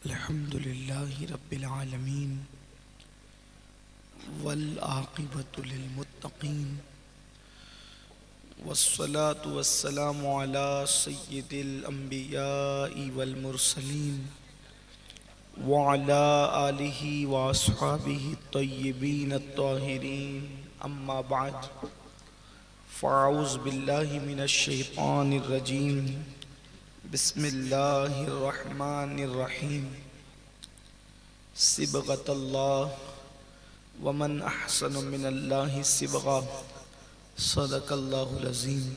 الحمد لله رب العالمين والعاقبة للمتقين والصلاة والسلام على سيد الأنبياء والمرسلين وعلى آله وأصحابه الطيبين الطاهرين أما بعد فأعوذ بالله من الشيطان الرجيم بسم الله الرحمن الرحيم صبغة الله ومن أحسن من الله صبغة صدق الله العظيم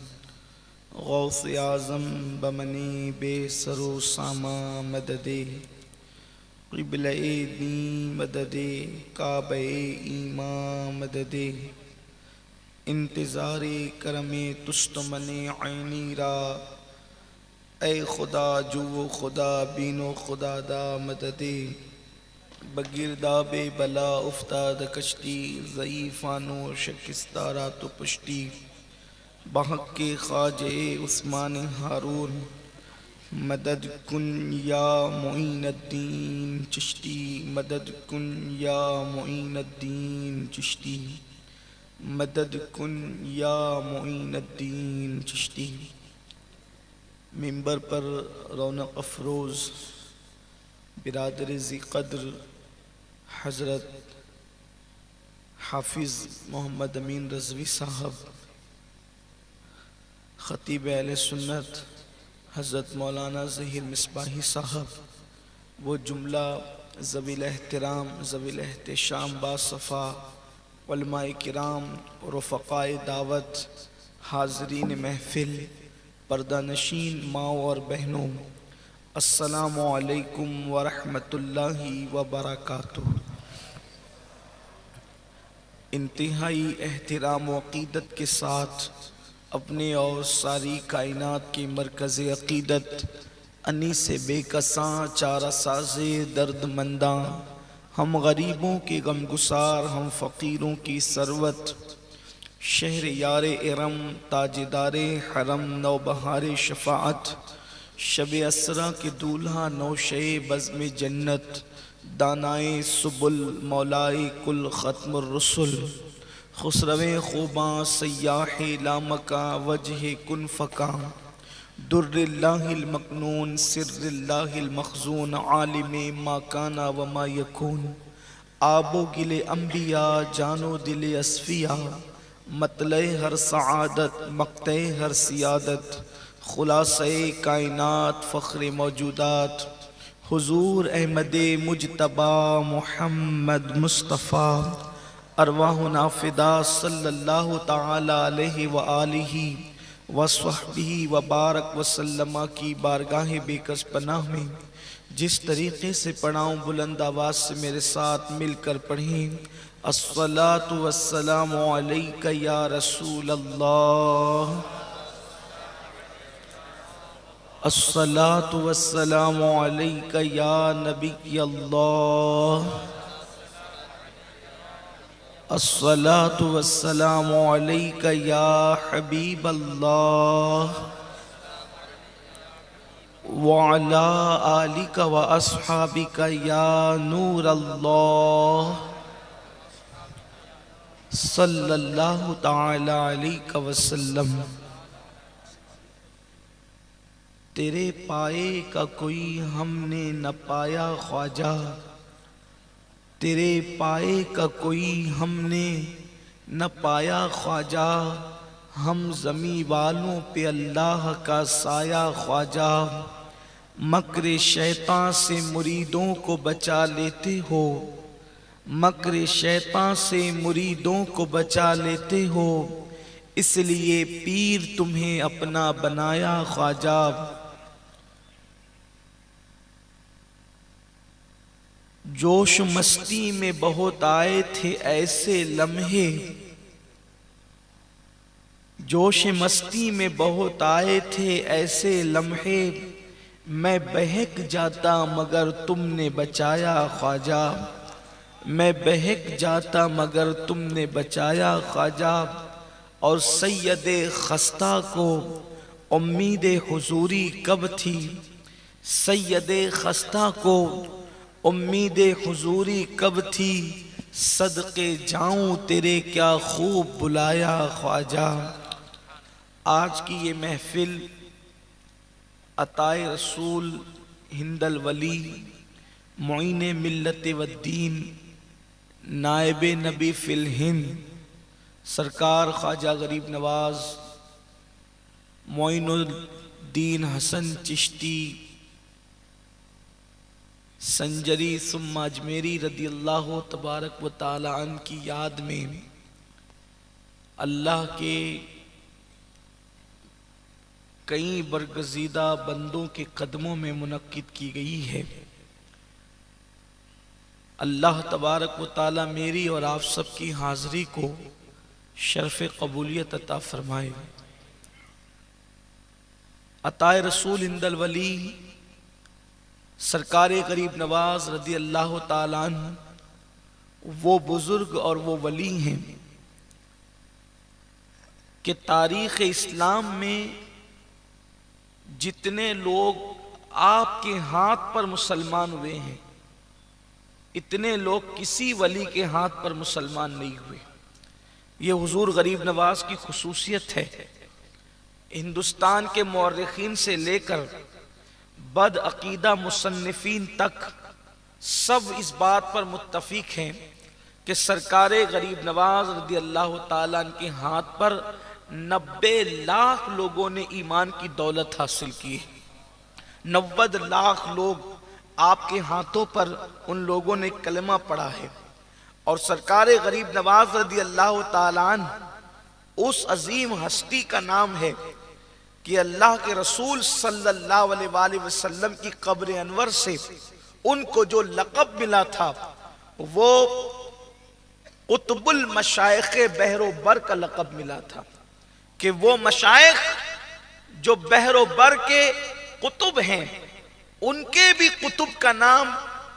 غوث اعظم بمنی بے سر و ساما مددے قبلہ دین مددے کعبہ ایمان مددے انتظار کرم تستمن عینی را اے خدا جو خدا بینو خدا دا مددے بگرداب بلا افتاد کشتی ضعیفانو شکستارا تو پشتی بحق کے خواجہ عثمان ہارون مدد کن یا معین الدین چشتی مدد کن یا معین الدین چشتی مدد کن یا معین الدین چشتی ممبر پر رونق افروز برادر ذی قدر حضرت حافظ محمد امین رضوی صاحب، خطیب اہل سنت حضرت مولانا ظہیر مصباحی صاحب، وہ جملہ ذوی الاحترام ذوی الاحتشام باصفا علماء کرام رفقاء دعوت، حاضرین محفل، پردہ نشین ماؤں اور بہنوں، السلام علیکم ورحمۃ اللہ وبرکاتہ۔ انتہائی احترام و عقیدت کے ساتھ اپنے اور ساری کائنات کی مرکز عقیدت انیس بے کساں چارہ ساز درد منداں، ہم غریبوں کے غم گسار، ہم فقیروں کی ثروت، شہر یار ارم تاجدار حرم نوبہار شفاعت، شب اسرا کے دولہا نوشے بزم جنت، دانائے سبل مولائے کل ختم الرسل، خسرو خوباں سیاح لامکا وجہ کن فکا، در اللہ المکنون سر اللہ المخزون، عالم ما کانا وما یکون، آب و گل انبیاء جان و دل اصفیاء، مطلع ہر سعادت مقطع ہر سیادت، خلاصہ کائنات فخر موجودات، حضور احمد مجتبی محمد مصطفیٰ، ارواحنا فدا صلی اللہ تعالی علیہ وآلہ وصحبہ وبارک وسلم کی بارگاہ بے کس پناہ میں جس طریقے سے پڑھاؤں بلند آواز سے میرے ساتھ مل کر پڑھیں۔ الصلاۃ والسلام علیک یا رسول اللہ، الصلاۃ والسلام علیک یا نبی اللہ، الصلاۃ والسلام علیک یا حبیب اللہ، وعلی آلک و اصحابک یا نور اللہ، صلی اللہ تعالی علیہ وسلم۔ تیرے پائے کا کوئی ہم نے نہ پایا خواجہ، تیرے پائے کا کوئی ہم نے نہ پایا خواجہ، ہم زمیں والوں پہ اللہ کا سایہ خواجہ، مکر شیطان سے مریدوں کو بچا لیتے ہو، مکر شیطان سے مریدوں کو بچا لیتے ہو، اس لیے پیر تمہیں اپنا بنایا خواجہ۔ جوش مستی میں بہت آئے تھے ایسے لمحے، جوش مستی میں بہت آئے تھے ایسے لمحے، میں بہک جاتا مگر تم نے بچایا خواجہ، میں بہک جاتا مگر تم نے بچایا خواجہ۔ اور سید خستہ کو امید حضوری کب تھی، سید خستہ کو امید حضوری کب تھی، صدقے جاؤں تیرے کیا خوب بلایا خواجہ۔ آج کی یہ محفل عطائے رسول ہند الولی معین ملت والدین نائب نبی فی الہند سرکار خواجہ غریب نواز معین الدین حسن چشتی سنجری ثم اجمیری رضی اللہ تبارک و تعالی عنہ کی یاد میں اللہ کے کئی برگزیدہ بندوں کے قدموں میں منعقد کی گئی ہے۔ اللہ تبارک و تعالی میری اور آپ سب کی حاضری کو شرف قبولیت عطا فرمائے۔ عطائے رسول ہند الولی سرکار غریب نواز رضی اللہ تعالیٰ عنہ وہ بزرگ اور وہ ولی ہیں کہ تاریخ اسلام میں جتنے لوگ آپ کے ہاتھ پر مسلمان ہوئے ہیں اتنے لوگ کسی ولی کے ہاتھ پر مسلمان نہیں ہوئے۔ یہ حضور غریب نواز کی خصوصیت ہے۔ ہندوستان کے مورخین سے لے کر بد عقیدہ مصنفین تک سب اس بات پر متفق ہیں کہ سرکار غریب نواز رضی اللہ تعالیٰ عنہ کے ہاتھ پر 90 لاکھ لوگوں نے ایمان کی دولت حاصل کی ہے۔ 90 لاکھ لوگ آپ کے ہاتھوں پر ان لوگوں نے کلمہ پڑھا ہے، اور سرکار غریب نواز رضی اللہ تعالیٰ عنہ اس عظیم ہستی کا نام ہے کہ اللہ کے رسول صلی اللہ علیہ وآلہ وسلم کی قبر انور سے ان کو جو لقب ملا تھا وہ قطب المشائخ بحر و بر کا لقب ملا تھا، کہ وہ مشائخ جو بحر و بر کے قطب ہیں ان کے بھی قطب کا نام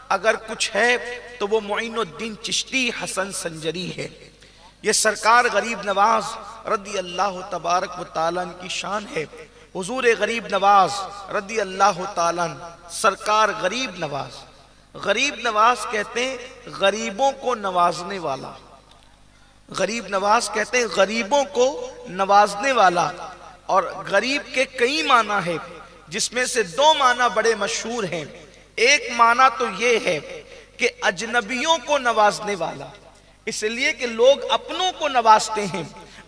اگر کچھ ہے تو وہ معین الدین چشتی حسن سنجری ہے۔ یہ سرکار غریب نواز رضی اللہ تبارک و تعالیٰ کی شان ہے۔ حضور غریب نواز رضی اللہ تعالیٰ سرکار غریب نواز، غریب نواز کہتے ہیں غریبوں کو نوازنے والا، غریب نواز کہتے ہیں غریبوں کو نوازنے والا، اور غریب کے کئی معنی ہے جس میں سے 2 معنی بڑے مشہور ہیں۔ ایک معنی تو یہ ہے کہ اجنبیوں کو نوازنے والا، اس لیے کہ لوگ اپنوں کو نوازتے ہیں،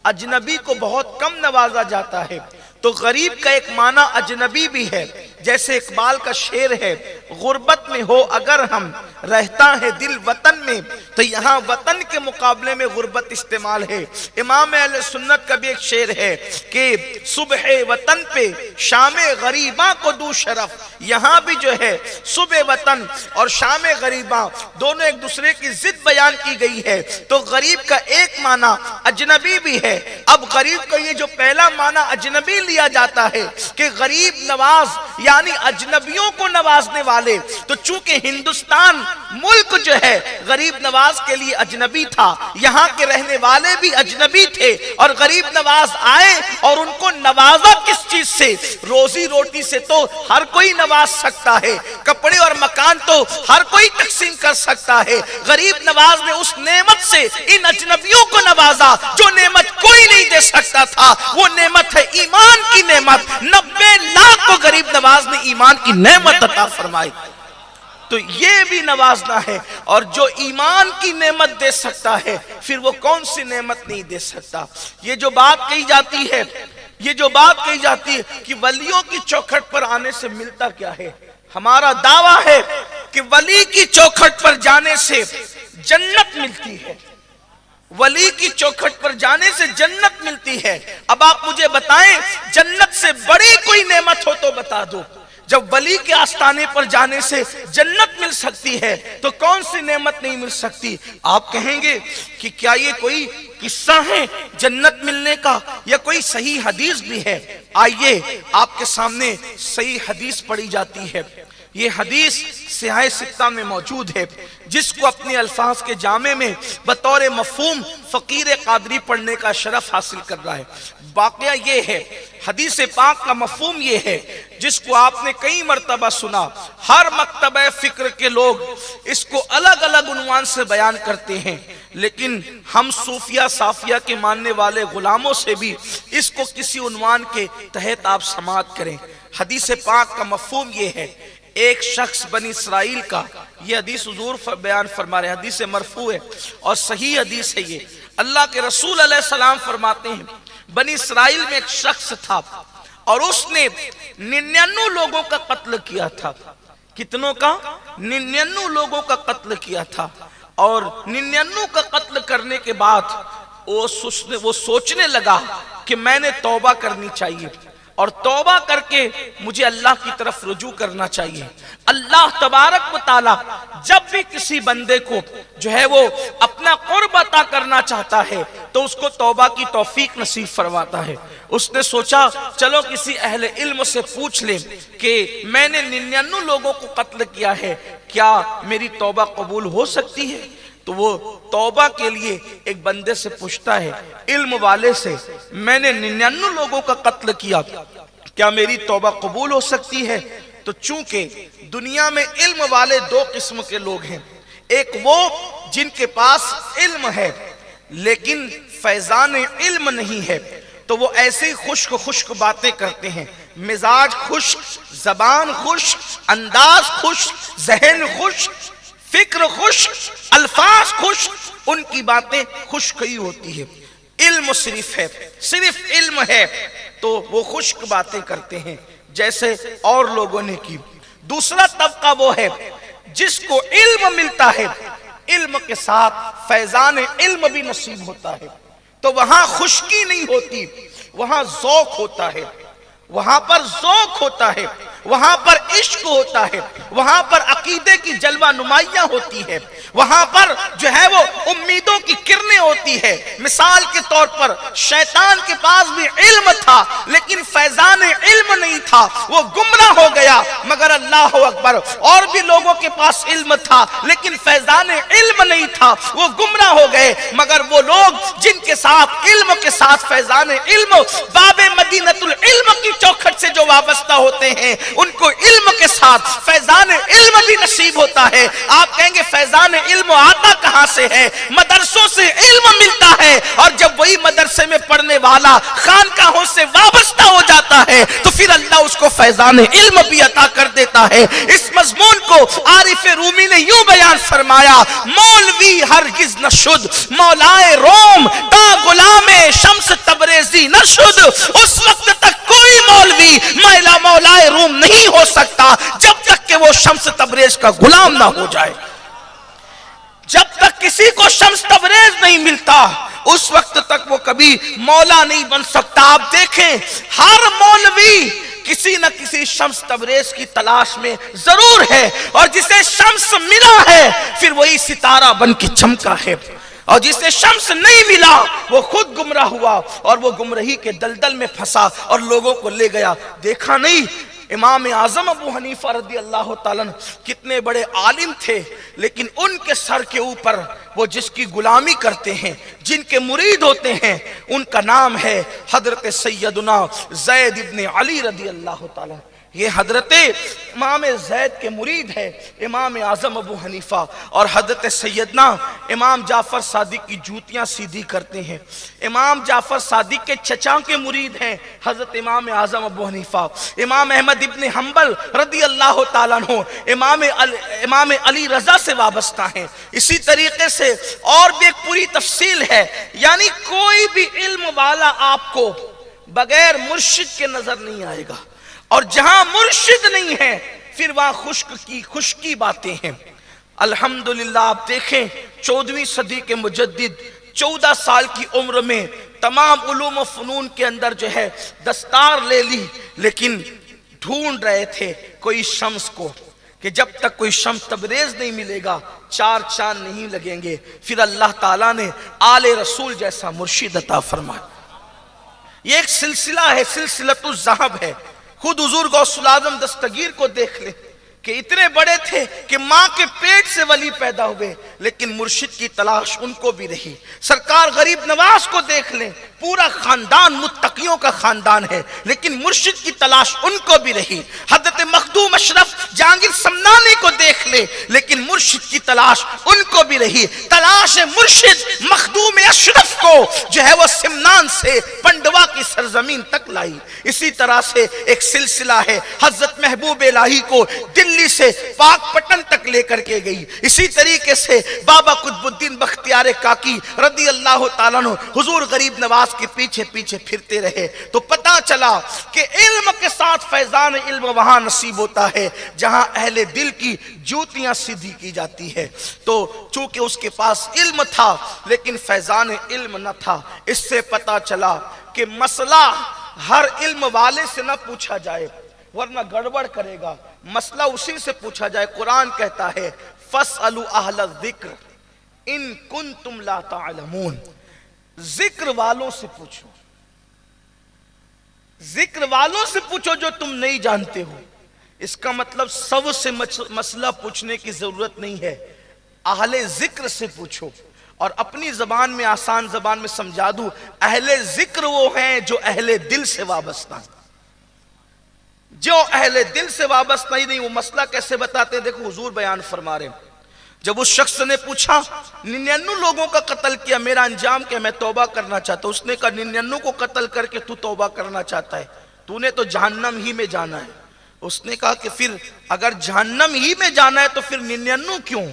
اجنبی کو بہت کم نوازا جاتا ہے، تو غریب کا ایک معنی اجنبی بھی ہے۔ جیسے اقبال کا شعر ہے، غربت میں ہو اگر ہم رہتا ہے دل وطن میں، تو یہاں وطن کے مقابلے میں غربت استعمال ہے۔ امام اہل سنت کا بھی ایک شعر ہے کہ صبح وطن پہ شام غریباں کو دو شرف، یہاں بھی جو ہے صبح وطن اور شام غریباں دونوں ایک دوسرے کی ضد بیان کی گئی ہے، تو غریب کا ایک معنی اجنبی بھی ہے۔ اب غریب کا یہ جو پہلا معنی اجنبی لیا جاتا ہے کہ غریب نواز یعنی اجنبیوں کو نوازنے والے، تو چونکہ ہندوستان ملک جو ہے غریب نواز کے لیے اجنبی تھا، یہاں کے رہنے والے بھی اجنبی تھے، اور غریب نواز آئے اور ان کو نوازا کس چیز سے؟ روزی روٹی سے تو ہر کوئی نواز سکتا ہے، کپڑے اور مکان تو ہر کوئی تقسیم کر سکتا ہے، غریب نواز نے اس نعمت سے ان اجنبیوں کو نوازا جو نعمت کوئی نہیں دے سکتا تھا۔ وہ نعمت ہے ایمان کی نعمت۔ 90 لاکھ کو غریب نواز نے ایمان کی نعمت عطا فرمائی، تو یہ بھی نوازنا ہے۔ اور جو ایمان کی نعمت دے سکتا ہے پھر وہ کون سی نعمت نہیں دے سکتا۔ یہ جو بات کہی جاتی ہے کہ ولیوں کی چوکھٹ پر آنے سے ملتا کیا ہے، ہمارا دعویٰ ہے کہ ولی کی چوکھٹ پر جانے سے جنت ملتی ہے، ولی کی چوکھٹ پر جانے سے جنت ملتی ہے۔ اب آپ مجھے بتائیں جنت سے بڑی کوئی نعمت ہو تو بتا دو۔ جب ولی کے آستانے پر جانے سے جنت مل سکتی ہے تو کون سی نعمت نہیں مل سکتی؟ آپ کہیں گے کہ کیا یہ کوئی قصہ ہے جنت ملنے کا یا کوئی صحیح حدیث بھی ہے؟ آئیے آپ کے سامنے صحیح حدیث پڑھی جاتی ہے۔ یہ حدیث سیاہ ستہ میں موجود ہے، جس کو اپنے الفاظ کے جامع میں بطور مفہوم فقیر قادری پڑھنے کا شرف حاصل کر رہا ہے۔ واقعہ یہ ہے، حدیث پاک کا مفہوم یہ ہے، جس کو آپ نے کئی مرتبہ سنا، ہر مکتبہ فکر کے لوگ اس کو الگ الگ عنوان سے بیان کرتے ہیں، لیکن ہم صوفیہ صافیہ کے ماننے والے غلاموں سے بھی اس کو کسی عنوان کے تحت آپ سماعت کریں۔ حدیث پاک کا مفہوم یہ ہے، ایک شخص بنی اسرائیل کا، یہ حدیث حضور بیان فرما رہے ہیں، حدیث مرفوع ہے اور صحیح حدیث ہے۔ یہ اللہ کے رسول علیہ السلام فرماتے ہیں، بنی اسرائیل میں ایک شخص تھا اور اس نے 99 لوگوں کا قتل کیا تھا۔ کتنوں کا؟ 99 لوگوں کا قتل کیا تھا، اور 99 کا قتل کرنے کے بعد وہ سوچنے لگا کہ میں نے توبہ کرنی چاہیے اور توبہ کر کے مجھے اللہ کی طرف رجوع کرنا چاہیے۔ اللہ تبارک و تعالی جب بھی کسی بندے کو جو ہے وہ اپنا قرب عطا کرنا چاہتا ہے تو اس کو توبہ کی توفیق نصیب فرماتا ہے۔ اس نے سوچا چلو کسی اہل علم سے پوچھ لیں کہ میں نے 99 لوگوں کو قتل کیا ہے، کیا میری توبہ قبول ہو سکتی ہے؟ تو وہ توبہ کے لیے ایک بندے سے پوچھتا ہے، علم والے سے، میں نے 99 لوگوں کا قتل کیا، کیا میری توبہ قبول ہو سکتی ہے؟ تو چونکہ دنیا میں علم والے دو قسم کے لوگ ہیں، ایک وہ جن کے پاس علم ہے لیکن فیضان علم نہیں ہے، تو وہ ایسے خشک باتیں کرتے ہیں، مزاج خشک، زبان خشک، انداز خشک، ذہن خشک، فکر خشک، الفاظ خشک، ان کی باتیں خشک ہی ہوتی ہے۔ علم صرف علم ہے تو وہ خشک باتیں کرتے ہیں جیسے اور لوگوں نے کی۔ دوسرا طبقہ وہ ہے جس کو علم ملتا ہے، علم کے ساتھ فیضان علم بھی نصیب ہوتا ہے، تو وہاں خشکی نہیں ہوتی، وہاں ذوق ہوتا ہے، وہاں پر ذوق ہوتا ہے، وہاں پر عشق ہوتا ہے، وہاں پر عقیدے کی جلوہ نمائیاں ہوتی ہے، وہاں پر جو ہے وہ امیدوں کی کرنیں ہوتی ہے۔ مثال کے طور پر شیطان کے پاس بھی علم تھا لیکن فیضان علم نہیں تھا، وہ گمراہ ہو گیا، مگر اللہ اکبر، اور بھی لوگوں کے پاس علم تھا لیکن فیضان علم نہیں تھا، وہ گمراہ ہو گئے، مگر وہ لوگ جن کے ساتھ علم کے ساتھ فیضان علم، باب مدینۃ العلم کی چوکھٹ سے جو وابستہ ہوتے ہیں ان کو علم کے ساتھ فیضان علم بھی نصیب ہوتا ہے۔ آپ کہیں گے فیضان علم آتا کہاں سے ہے؟ مدرسوں سے علم ملتا ہے، اور جب وہی مدرسے میں پڑھنے والا خانقاہوں سے وابستہ ہو جاتا ہے تو پھر اللہ اس کو فیضان علم بھی عطا کر دیتا ہے۔ اس مضمون کو عارف رومی نے یوں بیان فرمایا، مولوی ہرگز نہ شد مولائے روم تا غلام شمس تبریزی نہ شد۔ اس وقت تک کوئی مولوی مولائے روم نہیں ہو سکتا جب تک کہ وہ شمس تبریز کا غلام نہ ہو جائے۔ جب تک کسی کو شمس تبریز نہیں ملتا اس وقت تک وہ کبھی مولا نہیں بن سکتا۔ آپ دیکھیں ہر مولوی کسی نہ کسی شمس تبریز کی تلاش میں ضرور ہے، اور جسے شمس ملا ہے پھر وہی ستارہ بن کے چمکا ہے، اور جسے شمس نہیں ملا وہ خود گمراہ ہوا اور وہ گمراہی کے دلدل میں پھنسا اور لوگوں کو لے گیا۔ دیکھا نہیں امام اعظم ابو حنیفہ رضی اللہ تعالیٰ کتنے بڑے عالم تھے، لیکن ان کے سر کے اوپر وہ جس کی غلامی کرتے ہیں، جن کے مرید ہوتے ہیں، ان کا نام ہے حضرت سیدنا زید ابن علی رضی اللہ تعالیٰ۔ یہ حضرت امام زید کے مرید ہے امام اعظم ابو حنیفہ، اور حضرت سیدنا امام جعفر صادق کی جوتیاں سیدھی کرتے ہیں۔ امام جعفر صادق کے چچا کے مرید ہیں حضرت امام اعظم ابو حنیفہ۔ امام احمد ابن حنبل رضی اللہ تعالیٰ عنہ امام علی رضا سے وابستہ ہیں۔ اسی طریقے سے اور بھی ایک پوری تفصیل ہے، یعنی کوئی بھی علم والا آپ کو بغیر مرشد کے نظر نہیں آئے گا، اور جہاں مرشد نہیں ہے پھر وہاں خشکی باتیں ہیں۔ الحمدللہ آپ دیکھیں 14ویں صدی کے مجدد 14 سال کی عمر میں تمام علوم و فنون کے اندر جو ہے دستار لے لی، لیکن ڈھونڈ رہے تھے کوئی شمس کو، کہ جب تک کوئی شمس تبریز نہیں ملے گا 4 چاند نہیں لگیں گے۔ پھر اللہ تعالیٰ نے آل رسول جیسا مرشد عطا فرمایا۔ یہ ایک سلسلہ ہے، سلسلۃ الذہب ہے۔ خود حضور غوث العظم دستگیر کو دیکھ لیں کہ اتنے بڑے تھے کہ ماں کے پیٹ سے ولی پیدا ہوئے، لیکن مرشد کی تلاش ان کو بھی رہی۔ سرکار غریب نواز کو دیکھ لیں، پورا خاندان متقیوں کا خاندان ہے، لیکن مرشد کی تلاش ان کو بھی رہی۔ حضرت مخدوم اشرف جہانگیر سمنانی کو دیکھ لیں، لیکن مرشد کی تلاش ان کو بھی رہی۔ تلاش مرشد مخدوم اشرف کو جو ہے وہ سمنان سے پنڈوا کی سرزمین تک لائی۔ اسی طرح سے ایک سلسلہ ہے، حضرت محبوب الہی کو دلی سے پاک پٹن تک لے کر کے گئی۔ اسی طریقے سے بابا قطب الدین بختیار کاکی رضی اللہ تعالیٰ عنہ حضور غریب نواز کے پیچھے پیچھے پھرتے رہے، تو پتا چلا کہ علم کے ساتھ فیضان علم وہاں نصیب ہوتا ہے جہاں اہل دل کی جوتیاں سیدھی کی جاتی ہے۔ تو چونکہ اس کے پاس علم تھا لیکن فیضان علم نہ تھا، اس سے پتا چلا کہ مسئلہ ہر علم والے سے نہ پوچھا جائے ورنہ گڑبڑ کرے گا، مسئلہ اسی سے پوچھا جائے۔ قرآن کہتا ہے فَاسْأَلُوا أَهْلَ الذِّكْرِ إِن كُنتُمْ لَا تَعْلَمُونَ، ذکر والوں سے پوچھو، ذکر والوں سے پوچھو جو تم نہیں جانتے ہو۔ اس کا مطلب سب سے مسئلہ پوچھنے کی ضرورت نہیں ہے، اہل ذکر سے پوچھو۔ اور اپنی زبان میں آسان زبان میں سمجھا دوں، اہل ذکر وہ ہیں جو اہل دل سے وابستہ ہیں۔ جو اہل دل سے وابستہ ہی نہیں، وہ مسئلہ کیسے بتاتے ہیں؟ دیکھو حضور بیان فرما رہے ہیں، جب اس شخص نے پوچھا 99 لوگوں کا قتل کیا، میرا انجام کیا؟ میں توبہ کرنا چاہتا ہوں۔ اس نے کہا 99 کو قتل کر کے تو توبہ کرنا چاہتا ہے، تو نے تو جہنم ہی میں جانا ہے۔ اس نے کہا کہ پھر اگر جہنم ہی میں جانا ہے تو پھر 99 کیوں؟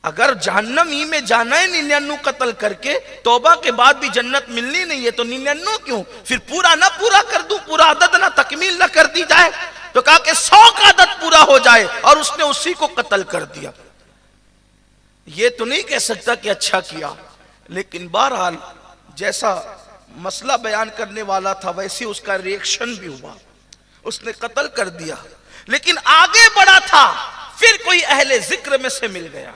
اگر جہنم ہی میں جانا ہے 99 قتل کر کے، توبہ کے بعد بھی جنت ملنی نہیں ہے تو 99 کیوں؟ پھر پورا نہ پورا کر دوں، پورا عدد نہ تکمیل نہ کر دی جائے؟ تو کہا کہ 100 کا عدد پورا ہو جائے، اور اس نے اسی کو قتل کر دیا۔ یہ تو نہیں کہہ سکتا کہ اچھا کیا، لیکن بہرحال جیسا مسئلہ بیان کرنے والا تھا ویسے اس کا ریئیکشن بھی ہوا، اس نے قتل کر دیا۔ لیکن آگے بڑھا تھا، پھر کوئی اہل ذکر میں سے مل گیا،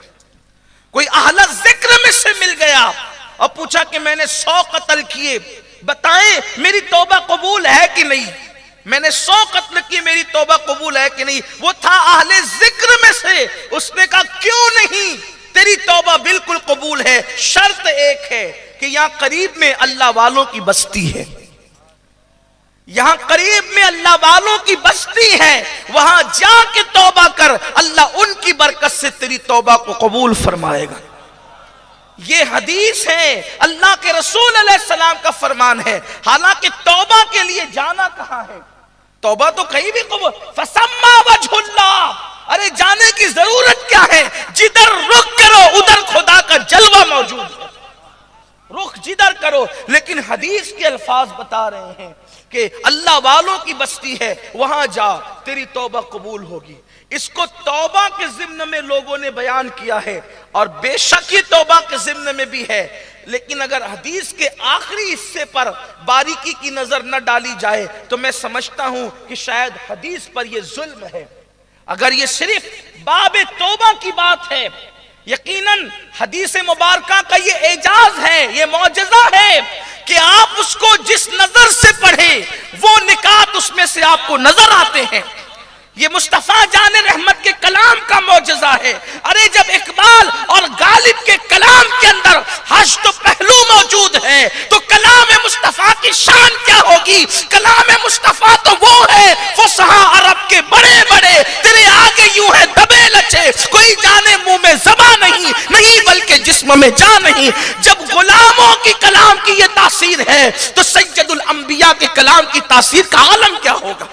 کوئی اہل ذکر میں سے مل گیا اور پوچھا کہ میں نے 100 قتل کیے، بتائیں میری توبہ قبول ہے کہ نہیں؟ میں نے 100 قتل کی، میری توبہ قبول ہے کہ نہیں؟ وہ تھا اہل ذکر میں سے۔ اس نے کہا کیوں نہیں؟ تیری توبہ بالکل قبول ہے، شرط ایک ہے کہ یہاں قریب میں اللہ والوں کی بستی ہے، یہاں قریب میں اللہ والوں کی بستی ہے، وہاں جا کے توبہ کر، اللہ ان کی برکت سے تیری توبہ کو قبول فرمائے گا۔ یہ حدیث ہے، اللہ کے رسول علیہ السلام کا فرمان ہے۔ حالانکہ توبہ کے لیے جانا کہاں ہے؟ توبہ تو کہیں بھی قبول، فَسَمَّا وَجْهُ اللَّهِ، ارے جانے کی ضرورت کیا ہے؟ جدھر رخ کرو ادھر خدا کا جلوہ موجود ہے، رخ جدھر کرو۔ لیکن حدیث کے الفاظ بتا رہے ہیں کہ اللہ والوں کی بستی ہے، وہاں جا تیری توبہ قبول ہوگی۔ اس کو توبہ کے ضمن میں لوگوں نے بیان کیا ہے، اور بے شک یہ توبہ کے ضمن میں بھی ہے، لیکن اگر حدیث کے آخری حصے پر باریکی کی نظر نہ ڈالی جائے تو میں سمجھتا ہوں کہ شاید حدیث پر یہ ظلم ہے۔ اگر یہ صرف باب توبہ کی بات ہے، یقیناً حدیث مبارکہ کا یہ اعجاز ہے، یہ معجزہ ہے کہ آپ اس کو جس نظر سے پڑھیں وہ نکات اس میں سے آپ کو نظر آتے ہیں۔ یہ مصطفیٰ جان رحمت کے کلام کا معجزہ ہے۔ ارے جب اقبال اور غالب کے کلام کے اندر حج تو پہلو موجود ہے تو کلام مصطفیٰ کی شان کیا ہوگی؟ کلام مصطفیٰ تو وہ ہے فصحا عرب کے بڑے بڑے، تیرے آگے یوں ہے دبے لچے، کوئی جانے منہ میں زبان نہیں بلکہ جسم میں جان نہیں۔ جب غلاموں کی کلام کی یہ تاثیر ہے تو سید الانبیاء کے کلام کی تاثیر کا عالم کیا ہوگا؟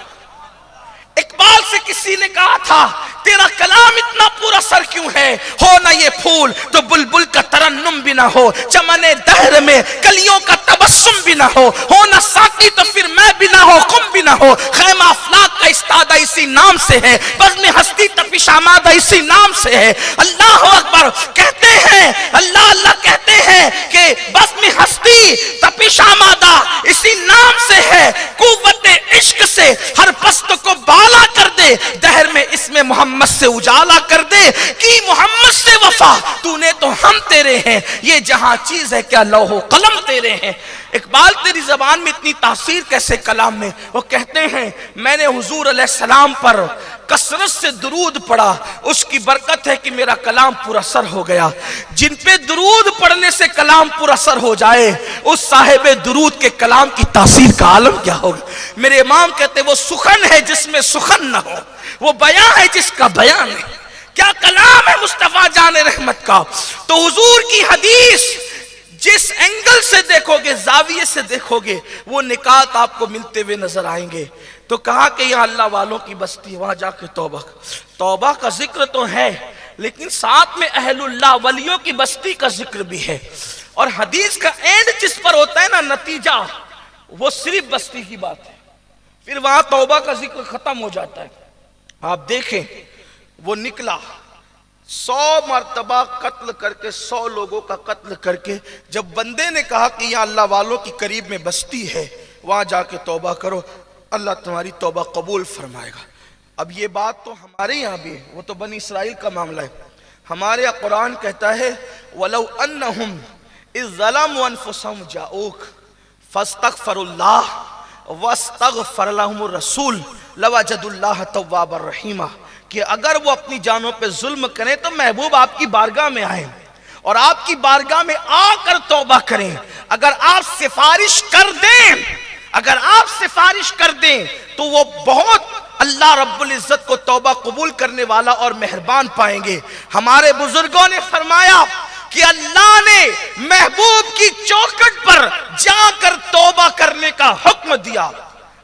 اقبال سے کسی نے کہا تھا تیرا کلام اتنا پورا سر کیوں ہے؟ ہو نہ یہ پھول تو بلبل کا ترنم بھی نہ ہو، چمن دہر میں کلیوں کا تبسم بھی نہ ہو نہ ساقی تو پھر میں بھی نہ ہو، خم بھی نہ ہو۔ خیمہ افلاک کا استادہ اسی نام سے ہے، بزم ہستی تپش آمادہ اسی نام سے ہے۔ اللہ اکبر کہتے ہیں، اللہ اللہ کہتے ہیں کہ بزم ہستی تپش آمادہ اسی نام سے ہے، قوت عشق سے ہر پست کو بالا کر دے، دہر میں اس میں محمد سے اجالا کر دے، کی محمد سے وفا تو نے تو ہم تیرے ہیں، یہ جہاں چیز ہے کیا لوح و قلم تیرے ہیں۔ اقبال تیری زبان میں اتنی تاثیر کیسے کلام میں؟ وہ کہتے ہیں میں نے حضور علیہ السلام پر کثرت سے درود پڑھا، اس کی برکت ہے کہ میرا کلام پر اثر ہو گیا۔ جن پہ درود پڑھنے سے کلام پر اثر ہو جائے، اس صاحب درود کے کلام کی تاثیر کا عالم کیا ہوگا؟ میرے امام کہتے وہ سخن ہے جس میں سخن نہ ہو، وہ بیان ہے جس کا بیان نہیں۔ کیا کلام ہے مصطفیٰ جان رحمت کا۔ تو حضور کی حدیث جس اینگل سے دیکھو گے، زاویے سے دیکھو گے، وہ نکات آپ کو ملتے ہوئے نظر آئیں گے۔ تو کہا کہ یہاں اللہ والوں کی بستی، وہاں جا کے توبہ کا ذکر تو ہے، لیکن ساتھ میں اہل اللہ ولیوں کی بستی کا ذکر بھی ہے۔ اور حدیث کا اینڈ جس پر ہوتا ہے نا، نتیجہ، وہ صرف بستی کی بات ہے، پھر وہاں توبہ کا ذکر ختم ہو جاتا ہے۔ آپ دیکھیں وہ نکلا 100 مرتبہ قتل کر کے، 100 لوگوں کا قتل کر کے، جب بندے نے کہا کہ یہاں اللہ والوں کی قریب میں بستی ہے، وہاں جا کے توبہ کرو، اللہ تمہاری توبہ قبول فرمائے گا۔ اب یہ بات تو ہمارے یہاں بھی ہے، وہ تو بنی اسرائیل کا معاملہ ہے۔ ہمارے یہاں قرآن کہتا ہے وَلَوْ أَنَّهُمْ إِذْ ظَلَمُوا أَنفُسَهُمْ جَاءُوكَ فَاسْتَغْفَرُوا اللَّهَ وَاسْتَغْفَرَ لَهُمُ الرَّسُولُ لَوَجَدُوا اللَّهَ تَوَّابًا رَحِيمًا، کہ اگر وہ اپنی جانوں پہ ظلم کریں تو محبوب آپ کی بارگاہ میں آئیں اور آپ کی بارگاہ میں آ کر توبہ کریں۔ اگر آپ سفارش کر دیں تو وہ بہت اللہ رب العزت کو توبہ قبول کرنے والا اور مہربان پائیں گے۔ ہمارے بزرگوں نے فرمایا کہ اللہ نے محبوب کی چوکھٹ پر جا کر توبہ کرنے کا حکم دیا،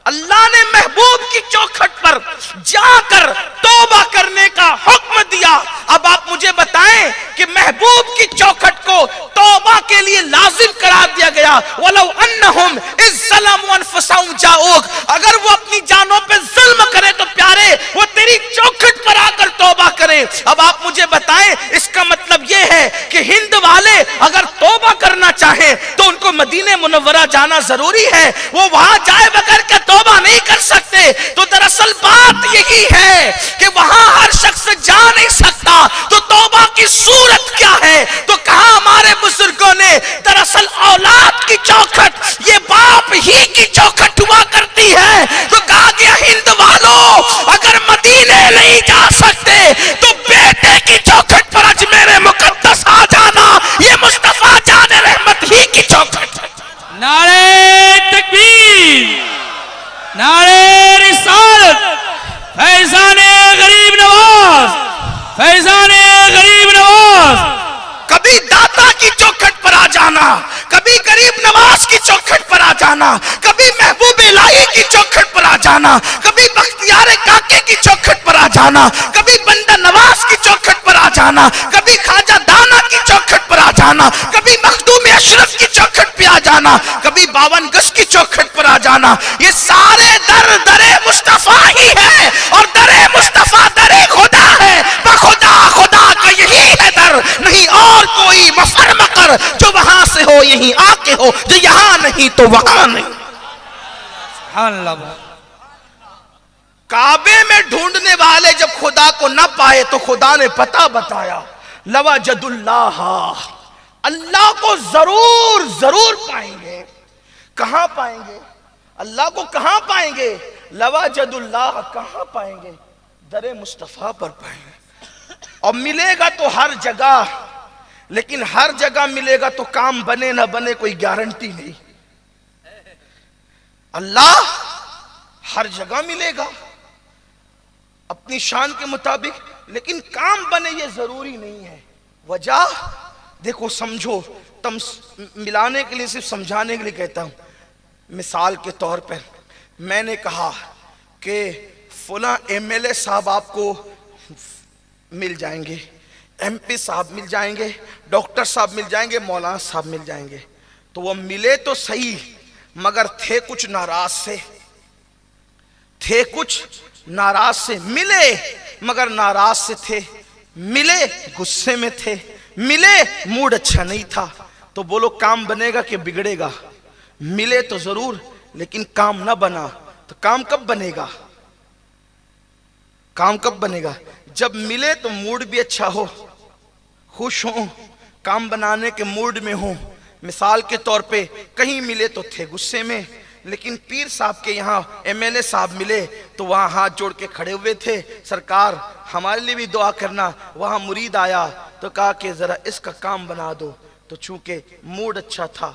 اللہ نے محبوب کی چوکھٹ پر جا کر توبہ کرنے کا حکم دیا۔ اب آپ مجھے بتائیں کہ محبوب کی چوکھٹ کو توبہ کے لیے لازم قرار دیا گیا۔ وَلَوْ أَنَّهُمْ إِذْ ظَلَمُوا أَنفُسَهُمْ جَاءُوكَ، اگر وہ اپنی جانوں پہ ظلم کرے تو پیارے وہ تیری چوکھٹ پر آ کر توبہ کرے۔ اب آپ مجھے بتائیں اس کا مطلب یہ ہے کہ ہند والے اگر توبہ کرنا چاہیں تو ان کو مدینہ منورہ جانا ضروری ہے، وہ وہاں جائے بغیر کہ توبہ نہیں کر سکتے؟ تو دراصل بات یہی ہے کہ وہاں ہر شخص جا نہیں سکتا، تو توبہ کی صورت کیا ہے؟ تو کہا ہمارے بزرگوں نے دراصل اولاد کی چوکھٹ یہ باپ ہی کی چوکھٹ ہوا کرتی ہے۔ تو کہا گیا ہند والوں اگر مدینے نہیں جا سکتے تو بیٹے کی چوکھٹ پر اجمیر مقدس آ جانا، یہ مصطفیٰ جان رحمت ہی کی چوکھٹ ہے۔ نعرہ تکبیر، نعرہ رسالت، فیضان غریب نواز، فیضان غریب نواز۔ کبھی داتا کی چوکھٹ پر آ جانا، کبھی غریب نواز کی چوکھٹ پر آ جانا، کبھی محبوب الہی کی چوکھٹ پر آ جانا، کبھی بختیار کاکے کی چوکھٹ پر آ جانا، کبھی بندہ نواز کی چوکھٹ پر آ جانا، کبھی خواجہ دانا کی چوکھٹ پر آ جانا، کبھی مخدوم اشرف کی چوکھٹ پہ آ جانا، کبھی 52 گز کی چوکھٹ پر آ جانا۔ یہ سارے در مصطفیٰ ہی ہے، اور در مصطفیٰ در خدا ہے، بخدا خدا کا یہی ہے در، نہیں اور کوئی مفر مقر، جو وہاں سے ہو یہیں آ کے ہو، جو یہاں نہیں تو وہاں نہیں۔ سبحان اللہ۔ کعبے میں ڈھونڈنے والے جب خدا کو نہ پائے تو خدا نے پتہ بتایا، لوجد اللہ، اللہ کو ضرور پائیں گے۔ کہاں پائیں گے اللہ کو؟ کہاں پائیں گے؟ لوجد اللہ، کہاں پائیں گے؟ در مصطفیٰ پر پائیں گے۔ اور ملے گا تو ہر جگہ، لیکن ہر جگہ ملے گا تو کام بنے نہ بنے کوئی گارنٹی نہیں۔ اللہ ہر جگہ ملے گا اپنی شان کے مطابق، لیکن کام بنے یہ ضروری نہیں ہے۔ وجہ دیکھو، سمجھو، تم ملانے کے لیے، صرف سمجھانے کے لیے کہتا ہوں۔ مثال کے طور پر میں نے کہا کہ فلاں ایم ایل اے صاحب آپ کو مل جائیں گے، ایم پی صاحب مل جائیں گے، ڈاکٹر صاحب مل جائیں گے، مولانا صاحب مل جائیں گے۔ تو وہ ملے تو صحیح، مگر تھے کچھ ناراض سے، ملے مگر ناراض سے تھے، ملے غصے میں تھے، ملے موڈ اچھا نہیں تھا۔ تو بولو کام بنے گا کہ بگڑے گا؟ ملے تو ضرور، لیکن کام نہ بنا تو کام کب بنے گا؟ کام کب بنے گا؟ جب ملے تو موڈ بھی اچھا ہو، خوش ہوں، کام بنانے کے موڈ میں ہوں، مثال کے طور پہ کہیں ملے تو تھے غصے میں، لیکن پیر صاحب کے یہاں MLA صاحب ملے تو وہاں ہاتھ جوڑ کے کھڑے ہوئے تھے، سرکار ہمارے لیے بھی دعا کرنا۔ وہاں مرید آیا تو کہا کہ ذرا اس کا کام بنا دو، تو چونکہ موڈ اچھا تھا،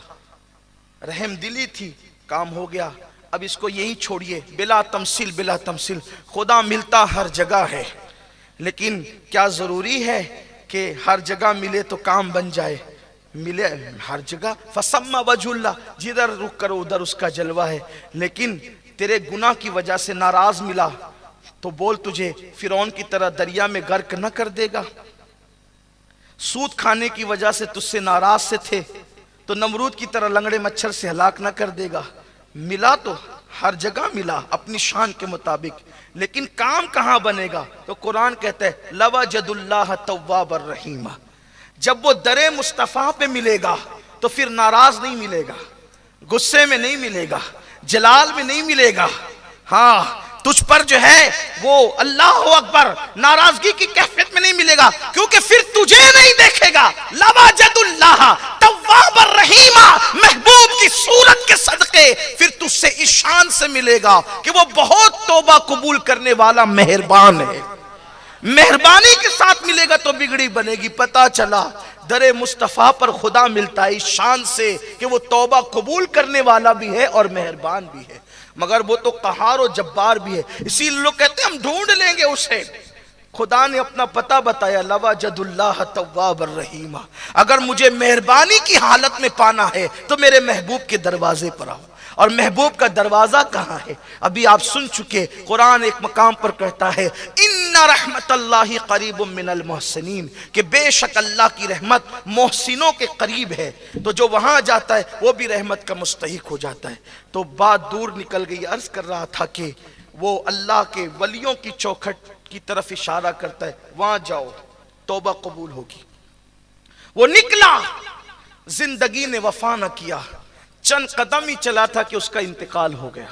رحم دلی تھی، کام ہو گیا۔ اب اس کو یہی چھوڑیے، بلا تمثیل بلا تمثیل، خدا ملتا ہر جگہ ہے، لیکن کیا ضروری ہے کہ ہر جگہ ملے تو کام بن جائے؟ ملے ہر جگہ، فسمى وجه اللہ، جدھر رخ کرو ادھر اس کا جلوہ ہے، لیکن تیرے گناہ کی وجہ سے ناراض ملا تو بول تجھے فرعون کی طرح دریا میں غرق نہ کر دے گا؟ سود کھانے کی وجہ سے تجھ سے ناراض سے تھے تو نمرود کی طرح لنگڑے مچھر سے ہلاک نہ کر دے گا؟ ملا تو ہر جگہ ملا اپنی شان کے مطابق، لیکن کام کہاں بنے گا؟ تو قرآن کہتا ہے لَوَجَدُ اللَّهَ تَوَّابَ الرَّحِيمَ، جب وہ در مصطفیٰ پہ ملے گا تو پھر ناراض نہیں ملے گا، غصے میں نہیں ملے گا، جلال میں نہیں ملے گا، ہاں تجھ پر جو ہے وہ اللہ اکبر ناراضگی کی کیفیت میں نہیں ملے گا، کیونکہ پھر تجھے نہیں دیکھے گا۔ لَوَجَدُ اللَّهَ تَوَّابَ الرَّحِيمَ، محبوب کی صورت کے صدقے پھر تجھ سے اس شان سے ملے گا کہ وہ بہت توبہ قبول کرنے والا مہربان ہے۔ مہربانی کے ساتھ ملے گا تو بگڑی بنے گی۔ پتہ چلا در مصطفیٰ پر خدا ملتا ہے اس شان سے کہ وہ توبہ قبول کرنے والا بھی ہے اور مہربان بھی ہے، مگر وہ تو قہار و جبار بھی ہے۔ اسی لیے لوگ کہتے ہیں ہم ڈھونڈ لیں گے اسے۔ خدا نے اپنا پتہ بتایا لَوَجَدُ اللَّهَ تَوَّابَ الرَّحِيمَ، اگر مجھے مہربانی کی حالت میں پانا ہے تو میرے محبوب کے دروازے پر آؤ۔ اور محبوب کا دروازہ کہاں ہے؟ ابھی آپ سن چکے، قرآن ایک مقام پر کہتا ہے ان رحمت اللہ قریب من المحسنین، کہ بے شک اللہ کی رحمت محسنوں کے قریب ہے، تو جو وہاں جاتا ہے وہ بھی رحمت کا مستحق ہو جاتا ہے۔ تو بات دور نکل گئی، عرض کر رہا تھا کہ وہ اللہ کے ولیوں کی چوکھٹ کی طرف اشارہ کرتا ہے، وہاں جاؤ توبہ قبول ہوگی۔ وہ نکلا، زندگی نے وفا نہ کیا، چند قدم ہی چلا تھا کہ اس کا انتقال ہو گیا،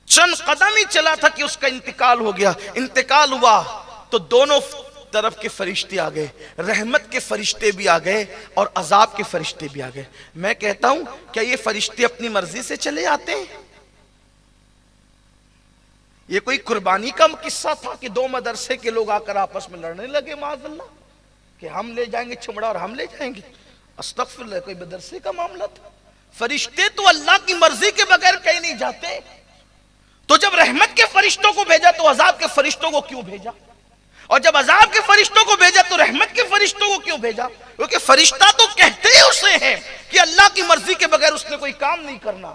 چند قدم ہی چلا تھا کہ اس کا انتقال ہو گیا۔ انتقال ہوا تو دونوں طرف کے فرشتے آ گئے، رحمت کے فرشتے بھی آ گئے اور عذاب کے فرشتے بھی آ گئے۔ میں کہتا ہوں کیا یہ فرشتے اپنی مرضی سے چلے آتے ہیں؟ یہ کوئی قربانی کا قصہ تھا کہ دو مدرسے کے لوگ آ کر آپس میں لڑنے لگے معاذ اللہ کہ ہم لے جائیں گے چمڑا اور ہم لے جائیں گے؟ استغفر اللہ، کوئی مدرسے کا معاملہ تھا؟ فرشتے تو اللہ کی مرضی کے بغیر کہیں نہیں جاتے، تو جب رحمت کے فرشتوں کو بھیجا تو عذاب کے فرشتوں کو کیوں بھیجا؟ اور جب عذاب کے فرشتوں کو بھیجا تو رحمت کے فرشتوں کو کیوں بھیجا؟ کیونکہ فرشتہ تو کہتے ہی اسے ہیں کہ اللہ کی مرضی کے بغیر اس نے کوئی کام نہیں کرنا۔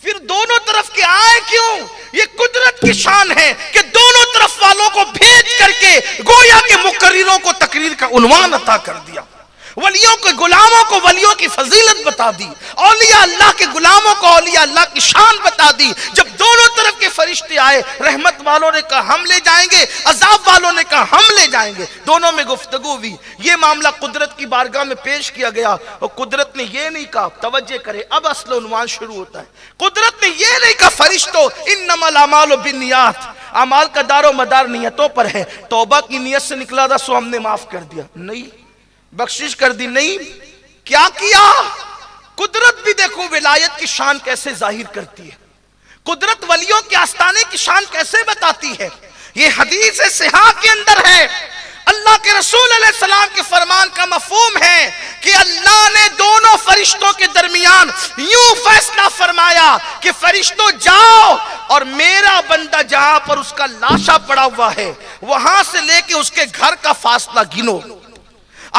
پھر دونوں طرف کے آئے کیوں؟ یہ قدرت کی شان ہے کہ دونوں طرف والوں کو بھیج کر کے گویا کے مقرروں کو تقریر کا عنوان عطا کر دیا، ولیوں کے غلاموں کو ولیوں کی فضیلت بتا دی، اولیاء اللہ کے غلاموں کو اولیاء اللہ کی شان بتا دی۔ جب دونوں طرف کے فرشتے آئے، رحمت والوں نے کہا ہم لے جائیں گے، عذاب والوں نے کہا ہم لے جائیں گے، دونوں میں گفتگو ہوئی۔ یہ معاملہ قدرت کی بارگاہ میں پیش کیا گیا اور قدرت نے یہ نہیں کہا، توجہ کرے اب اصل عنوان شروع ہوتا ہے، قدرت نے یہ نہیں کہا فرشتوں انما الاعمال بالنیات، اعمال کا دار و مدار نیتوں پر ہے، توبہ کی نیت سے نکلا تھا سو ہم نے معاف کر دیا، نہیں بخشش کر دی، نہیں۔ کیا کیا؟ قدرت بھی دیکھو ولایت کی شان کیسے ظاہر کرتی ہے، قدرت ولیوں کے آستانے کی شان کیسے بتاتی ہے۔ یہ حدیث صحیحہ کے اندر ہے، اللہ کے رسول علیہ السلام کے فرمان کا مفہوم ہے کہ اللہ نے دونوں فرشتوں کے درمیان یوں فیصلہ فرمایا کہ فرشتوں جاؤ اور میرا بندہ جہاں پر اس کا لاشا پڑا ہوا ہے وہاں سے لے کے اس کے گھر کا فاصلہ گنو،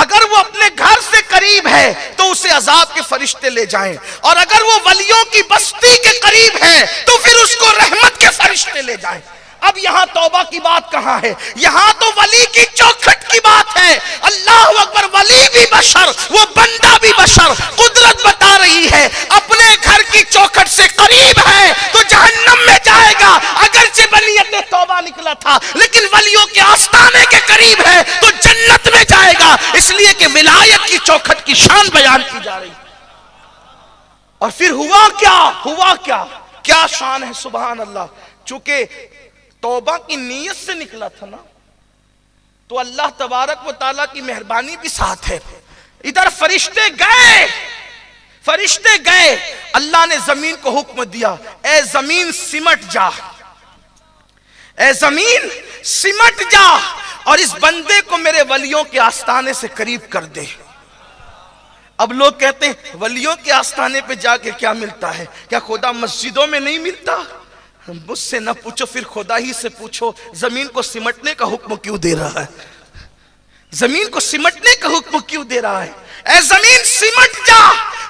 اگر وہ اپنے گھر سے قریب ہے تو اسے عذاب کے فرشتے لے جائیں، اور اگر وہ ولیوں کی بستی کے قریب ہے تو پھر اس کو رحمت کے فرشتے لے جائیں۔ اب یہاں توبہ کی بات کہاں ہے؟ یہاں تو ولی کی چوکھٹ کی بات ہے۔ اللہ اکبر، ولی بھی بشر، وہ بندہ بھی بشر۔ قدرت بتا رہی ہے اپنے گھر کی چوکھٹ سے قریب ہے تو جہنم میں جائے گا، اگرچہ بنیت توبہ نکلا تھا لیکن ولیوں کے آستانے کے قریب ہے تو جنت میں جائے گا، اس لیے کہ ولایت کی چوکھٹ کی شان بیان کی جا رہی۔ اور پھر ہوا کیا؟ ہوا کیا؟ کیا شان ہے، سبحان اللہ۔ چونکہ توبہ کی نیت سے نکلا تھا نا، تو اللہ تبارک و تعالیٰ کی مہربانی بھی ساتھ ہے۔ ادھر فرشتے گئے فرشتے گئے، اللہ نے زمین کو حکم دیا، اے زمین سمٹ جا، اے زمین سمٹ جا اور اس بندے کو میرے ولیوں کے آستانے سے قریب کر دے۔ اب لوگ کہتے ہیں ولیوں کے آستانے پہ جا کے کیا ملتا ہے؟ کیا خدا مسجدوں میں نہیں ملتا؟ مجھ سے نہ پوچھو، پھر خدا ہی سے پوچھو، زمین کو سمٹنے کا حکم کیوں دے رہا ہے؟ زمین کو سمٹنے کا حکم کیوں دے رہا ہے؟ اے زمین سمٹ جا،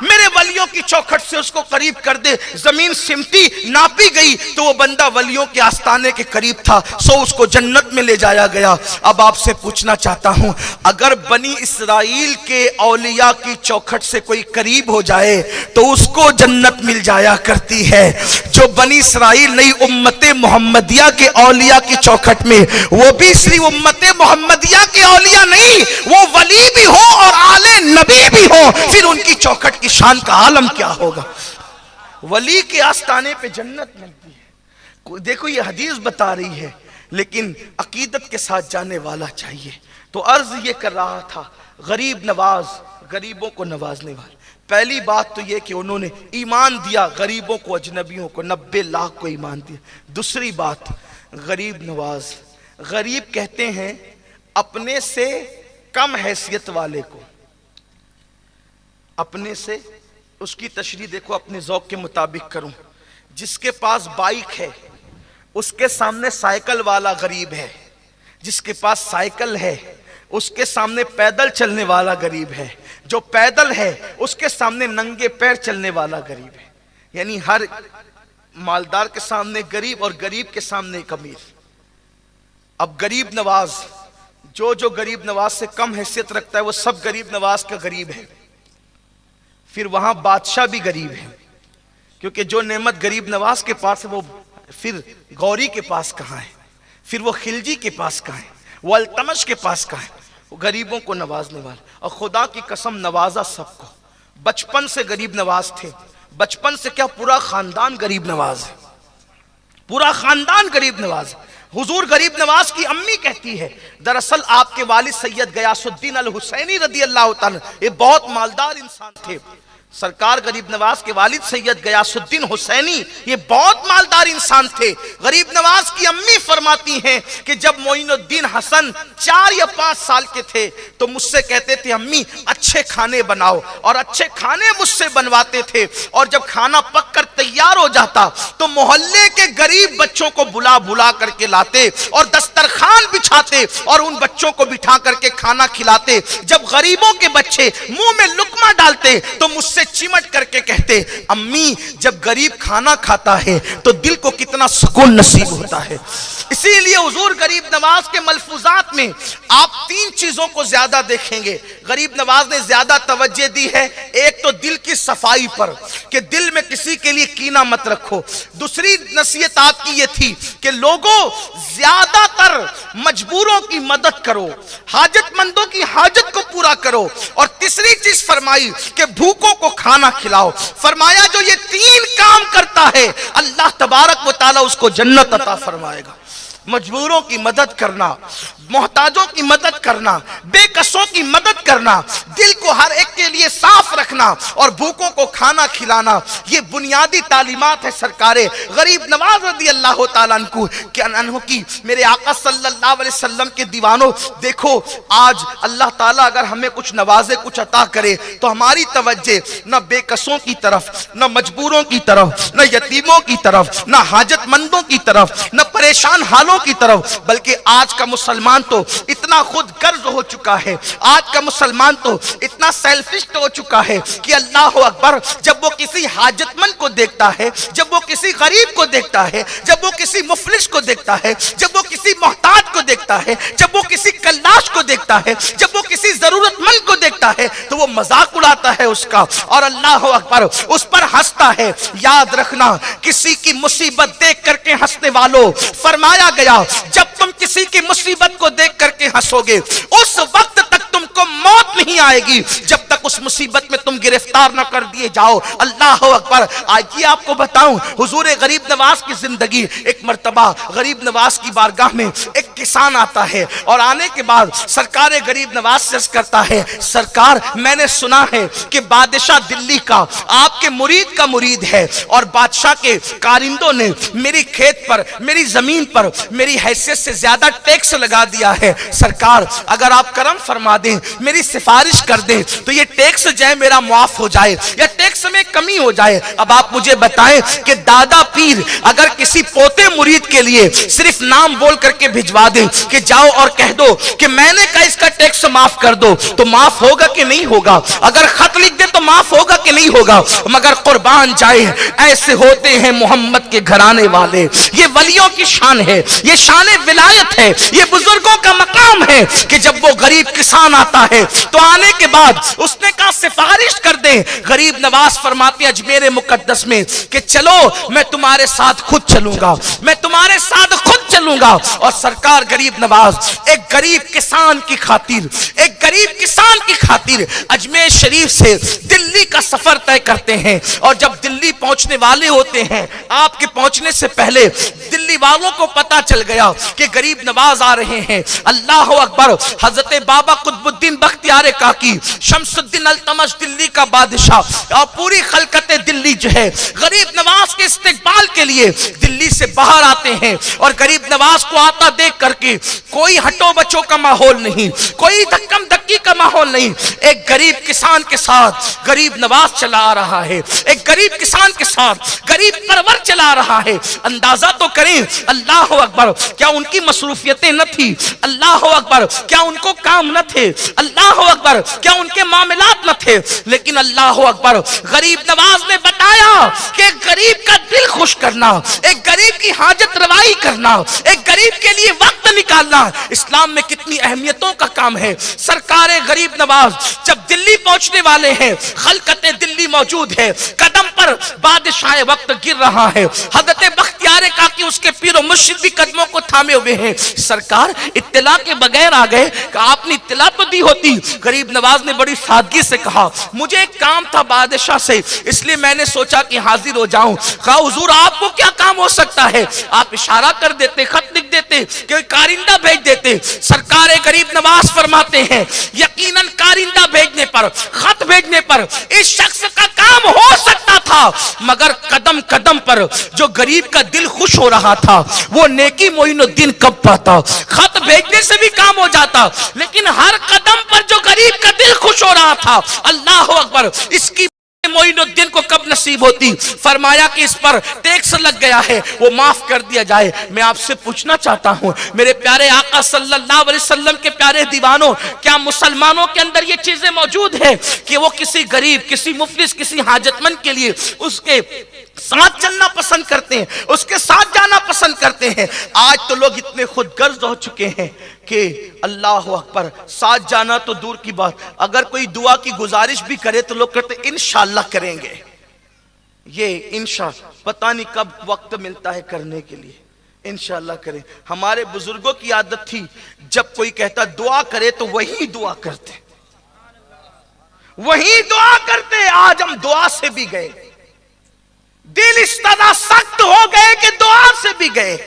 میرے ولیوں کی چوکھٹ سے اس کو قریب کر دے۔ زمین سمٹی، ناپی گئی تو وہ بندہ ولیوں کے آستانے کے قریب تھا، سو اس کو جنت میں لے جایا گیا۔ اب آپ سے پوچھنا چاہتا ہوں، اگر بنی اسرائیل کے اولیاء کی چوکھٹ سے کوئی قریب ہو جائے تو اس کو جنت مل جایا کرتی ہے، جو بنی اسرائیل نہیں امت محمدیہ کے اولیاء کی چوکھٹ میں، وہ بھی صرف امت محمدیہ کے اولیاء نہیں، وہ ولی بھی ہو اور آلے نبی بھی ہو، پھر ان کی چوکھٹ کی شان کا عالم کیا ہوگا؟ ولی کے آستانے پہ جنت ملتی ہے۔ دیکھو یہ حدیث بتا رہی ہے، لیکن عقیدت کے ساتھ جانے والا چاہیے۔ تو عرض یہ کر رہا تھا، غریب نواز، غریبوں کو نوازنے والا۔ پہلی بات تو یہ کہ انہوں نے ایمان دیا، غریبوں کو، اجنبیوں کو، 90 لاکھ کو ایمان دیا۔ دوسری بات، غریب نواز، غریب کہتے ہیں اپنے سے کم حیثیت والے کو، اپنے سے، اس کی تشریح دیکھو اپنے ذوق کے مطابق کروں۔ جس کے پاس بائک ہے اس کے سامنے سائیکل والا غریب ہے، جس کے پاس سائیکل ہے اس کے سامنے پیدل چلنے والا غریب ہے، جو پیدل ہے اس کے سامنے ننگے پیر چلنے والا غریب ہے۔ یعنی ہر مالدار کے سامنے غریب اور غریب کے سامنے ایک امیر۔ اب غریب نواز، جو غریب نواز سے کم حیثیت رکھتا ہے وہ سب غریب نواز کا غریب ہے۔ پھر وہاں بادشاہ بھی غریب ہے، کیونکہ جو نعمت غریب نواز کے پاس ہے وہ پھر غوری کے پاس کہاں ہے، پھر وہ خلجی کے پاس کہاں ہے، وہ التمش کے پاس کہاں ہے؟ وہ غریبوں کو نوازنے والا۔ اور خدا کی قسم نوازا سب کو، بچپن سے غریب نواز تھے، بچپن سے کیا پورا خاندان غریب نواز ہے، پورا خاندان غریب نواز ہے۔ حضور غریب نواز کی امی کہتی ہے، دراصل آپ کے والد سید غیاث الدین الحسینی رضی اللہ تعالیٰ، یہ بہت مالدار انسان تھے۔ سرکار غریب نواز کے والد سید غیاث الدین حسینی یہ بہت مالدار انسان تھے۔ غریب نواز کی امی فرماتی ہیں کہ جب معین الدین حسن 4 یا 5 سال کے تھے تو مجھ سے کہتے تھے امی اچھے کھانے بناؤ، اور اچھے کھانے مجھ سے بنواتے تھے، اور جب کھانا پک کر تیار ہو جاتا تو محلے کے غریب بچوں کو بلا کر کے لاتے اور دسترخوان بچھاتے اور ان بچوں کو بٹھا کر کے کھانا کھلاتے۔ جب غریبوں کے بچے منہ میں لقمہ ڈالتے تو مجھ سے چمٹ کر کے کہتے امی جب غریب کھانا کھاتا ہے تو دل کو کتنا سکون نصیب ہوتا ہے۔ اسی لیے حضور غریب نواز کے ملفوظات میں آپ 3 چیزوں کو زیادہ دیکھیں گے۔ غریب نواز نے زیادہ توجہ دی ہے، ایک تو دل کی صفائی پر، کہ دل میں کسی کے لیے کینہ مت رکھو۔ دوسری نصیحت آپ کی یہ تھی کہ لوگوں زیادہ تر مجبوروں کی مدد کرو، حاجت مندوں کی حاجت کو پورا کرو، اور تیسری چیز فرمائی کہ بھوکوں کو کھانا کھلاؤ۔ فرمایا جو یہ 3 کام کرتا ہے اللہ تبارک و تعالی اس کو جنت عطا فرمائے گا۔ مجبوروں کی مدد کرنا، محتاجوں کی مدد کرنا، بے کسوں کی مدد کرنا، دل کو ہر ایک کے لیے صاف رکھنا اور بھوکوں کو کھانا کھلانا، یہ بنیادی تعلیمات ہے سرکار غریب نواز رضی اللہ تعالیٰ عنہ کی۔ میرے آقا صلی اللہ علیہ وسلم کے دیوانوں، دیکھو آج اللہ تعالیٰ اگر ہمیں کچھ نوازے، کچھ عطا کرے تو ہماری توجہ نہ بے کسوں کی طرف، نہ مجبوروں کی طرف، نہ یتیموں کی طرف، نہ حاجت مندوں کی طرف، نہ پریشان حالوں کی طرف، بلکہ آج کا مسلمان تو اتنا خود غرض ہو چکا ہے، آج کا مسلمان تو اتنا سیلفسٹ ہو چکا ہے کہ اللہ اکبر، جب وہ کسی حاجت مند کو دیکھتا ہے، جب وہ کسی غریب کو دیکھتا ہے، جب وہ کسی مفلس کو دیکھتا ہے، جب وہ کسی محتاج کو دیکھتا ہے، جب وہ کسی کلاش کو دیکھتا ہے، جب وہ کسی ضرورت مند کو دیکھتا ہے تو وہ مذاق اڑاتا ہے اس کا، اور اللہ اکبر اس پر ہنستا ہے۔ یاد رکھنا، کسی کی مصیبت دیکھ کر کے ہنسنے والوں، فرمایا گیا جب تم کسی کی مصیبت کو دیکھ کر کے ہنسو گے اس وقت تک تم کو موت نہیں آئے گی جب تک تک اس مصیبت میں تم گرفتار نہ کر دیے جاؤ۔ اللہ اکبر۔ آج یہ آپ کو بتاؤں، حضور غریب نواز کی زندگی، ایک مرتبہ غریب نواز کی بارگاہ میں ایک کسان آتا ہے اور آنے کے بعد سرکار غریب نواز سے عرض کرتا ہے، سرکار میں نے سنا ہے کہ بادشاہ دلی کا آپ کے مرید کا مرید ہے اور بادشاہ کے کارندوں نے میری کھیت پر، میری زمین پر میری حیثیت سے زیادہ ٹیکس لگا دیا ہے، سرکار اگر آپ کرم فرما دیں، میری سفارش کر دیں تو یہ ٹیکس جو ہے میرا معاف ہو جائے یا ٹیکس میں کمی ہو جائے۔ اب آپ مجھے بتائیں کہ دادا پیر اگر کسی پوتے مرید کے لیے صرف نام بول کر کے بھجوا دیں کہ جاؤ اور کہہ دو کہ میں نے کہا اس کا ٹیکس معاف کر دو، تو معاف ہوگا کہ نہیں ہوگا؟ اگر خط لکھ دے تو معاف ہوگا کہ نہیں ہوگا؟ مگر قربان جائے، ایسے ہوتے ہیں محمد کے گھرانے والے۔ یہ ولیوں کی شان ہے، یہ شان ولایت ہے، یہ بزرگوں کا مقام ہے کہ جب وہ غریب کسان آتا ہے تو آنے کے بعد اس نے کہا سفارش کر دیں۔ غریب نواز فرماتے اجمیر مقدس میں کہ چلو میں تمہارے ساتھ خود چلوں گا، میں تمہارے ساتھ خود چلوں گا۔ اور سرکار غریب نواز ایک غریب کسان کی خاطر، ایک غریب کسان کی خاطر اجمیر شریف سے دلی کا سفر طے کرتے ہیں۔ اور جب دلی پہنچنے والے ہوتے ہیں، آپ کے پہنچنے سے پہلے دلی والوں کو پتا چل گیا کہ غریب نواز آ رہے ہیں۔ اللہ اکبر۔ حضرت بابا قطب الدین بختیار کاکی، شمس الدین التمش دلی کا بادشاہ اور پوری خلقت دلی جو ہے غریب نواز کے استقبال کے لیے دلی سے باہر آتے ہیں۔ اور غریب نواز کو آتا دیکھ کر کے کوئی ہٹو بچوں کا ماحول نہیں، کوئی دھکم دھکی کا ماحول نہیں۔ ایک غریب کسان کے ساتھ غریب نواز چلا آ رہا ہے، ایک غریب کسان کے ساتھ غریب پرور چلا رہا ہے۔ اندازہ تو کریں، اللہ اکبر، کیا ان کی مصروفیتیں نہ تھی؟ اللہ اکبر، کیا ان کو کام نہ تھے؟ اللہ اکبر، کیا ان کے معاملات نہ تھے؟ لیکن اللہ اکبر، غریب نواز نے بتایا کہ ایک غریب کا دل خوش کرنا، ایک غریب کی حاجت روائی کرنا، ایک غریب کے لیے وقت نکالنا اسلام میں کتنی اہمیتوں کا کام ہے۔ سرکار غریب نواز جب دلی پہنچنے والے ہیں، خلقت دلی موجود ہے، قدم پر بادشاہ وقت گر رہا ہے، حضرت بختیار کاکی اس کے پیر و مرشد بھی قدموں کو تھامے ہوئے ہیں۔ سرکار اطلاع کے بغیر آ گئے کہ آپ نے اطلاع تو دی ہوتی۔ غریب نواز نے بڑی سادگی سے کہا مجھے ایک کام تھا بادشاہ سے، اس لیے میں نے سوچا کہ حاضر ہو جاؤں۔ کہا حضور آپ کو کیا کام ہو سکتا ہے؟ آپ اشارہ کر دیتے، خط لکھ دیتے، کہ کارندہ بھیج دیتے۔ سرکار غریب نواز فرماتے ہیں یقیناً کارندہ بھیجنے پر، خط بھیجنے پر اس شخص کا کام ہو سکتا تھا، مگر قدم قدم پر جو غریب کا دل خوش ہو رہا تھا وہ نیکی معین الدین کب پاتا؟ خط بھیجنے سے بھی کام ہو جاتا، لیکن ہر قدم پر جو غریب کا دل خوش ہو رہا تھا، اللہ اکبر، اس کی معین الدین کو کب نصیب ہوتی؟ فرمایا کہ اس پر ٹیکس لگ گیا ہے، وہ معاف کر دیا جائے۔ میں آپ سے پوچھنا چاہتا ہوں میرے پیارے آقا صلی اللہ علیہ وسلم کے پیارے دیوانوں، کیا مسلمانوں کے اندر یہ چیزیں موجود ہیں کہ وہ کسی غریب، کسی مفلس، کسی حاجت مند کے لیے اس کے ساتھ چلنا پسند کرتے ہیں، اس کے ساتھ جانا پسند کرتے ہیں؟ آج تو لوگ اتنے خود غرض ہو چکے ہیں کہ اللہ اکبر، ساتھ جانا تو دور کی بات، اگر کوئی دعا کی گزارش بھی کرے تو لوگ کہتے ہیں انشاءاللہ کریں گے۔ یہ انشاءاللہ پتہ نہیں کب وقت ملتا ہے کرنے کے لیے، انشاءاللہ کریں۔ ہمارے بزرگوں کی عادت تھی جب کوئی کہتا دعا کرے تو وہی دعا کرتے، وہی دعا کرتے۔ آج ہم دعا سے بھی گئے، دل اس طرح سخت ہو گئے کہ دعا سے بھی گئے۔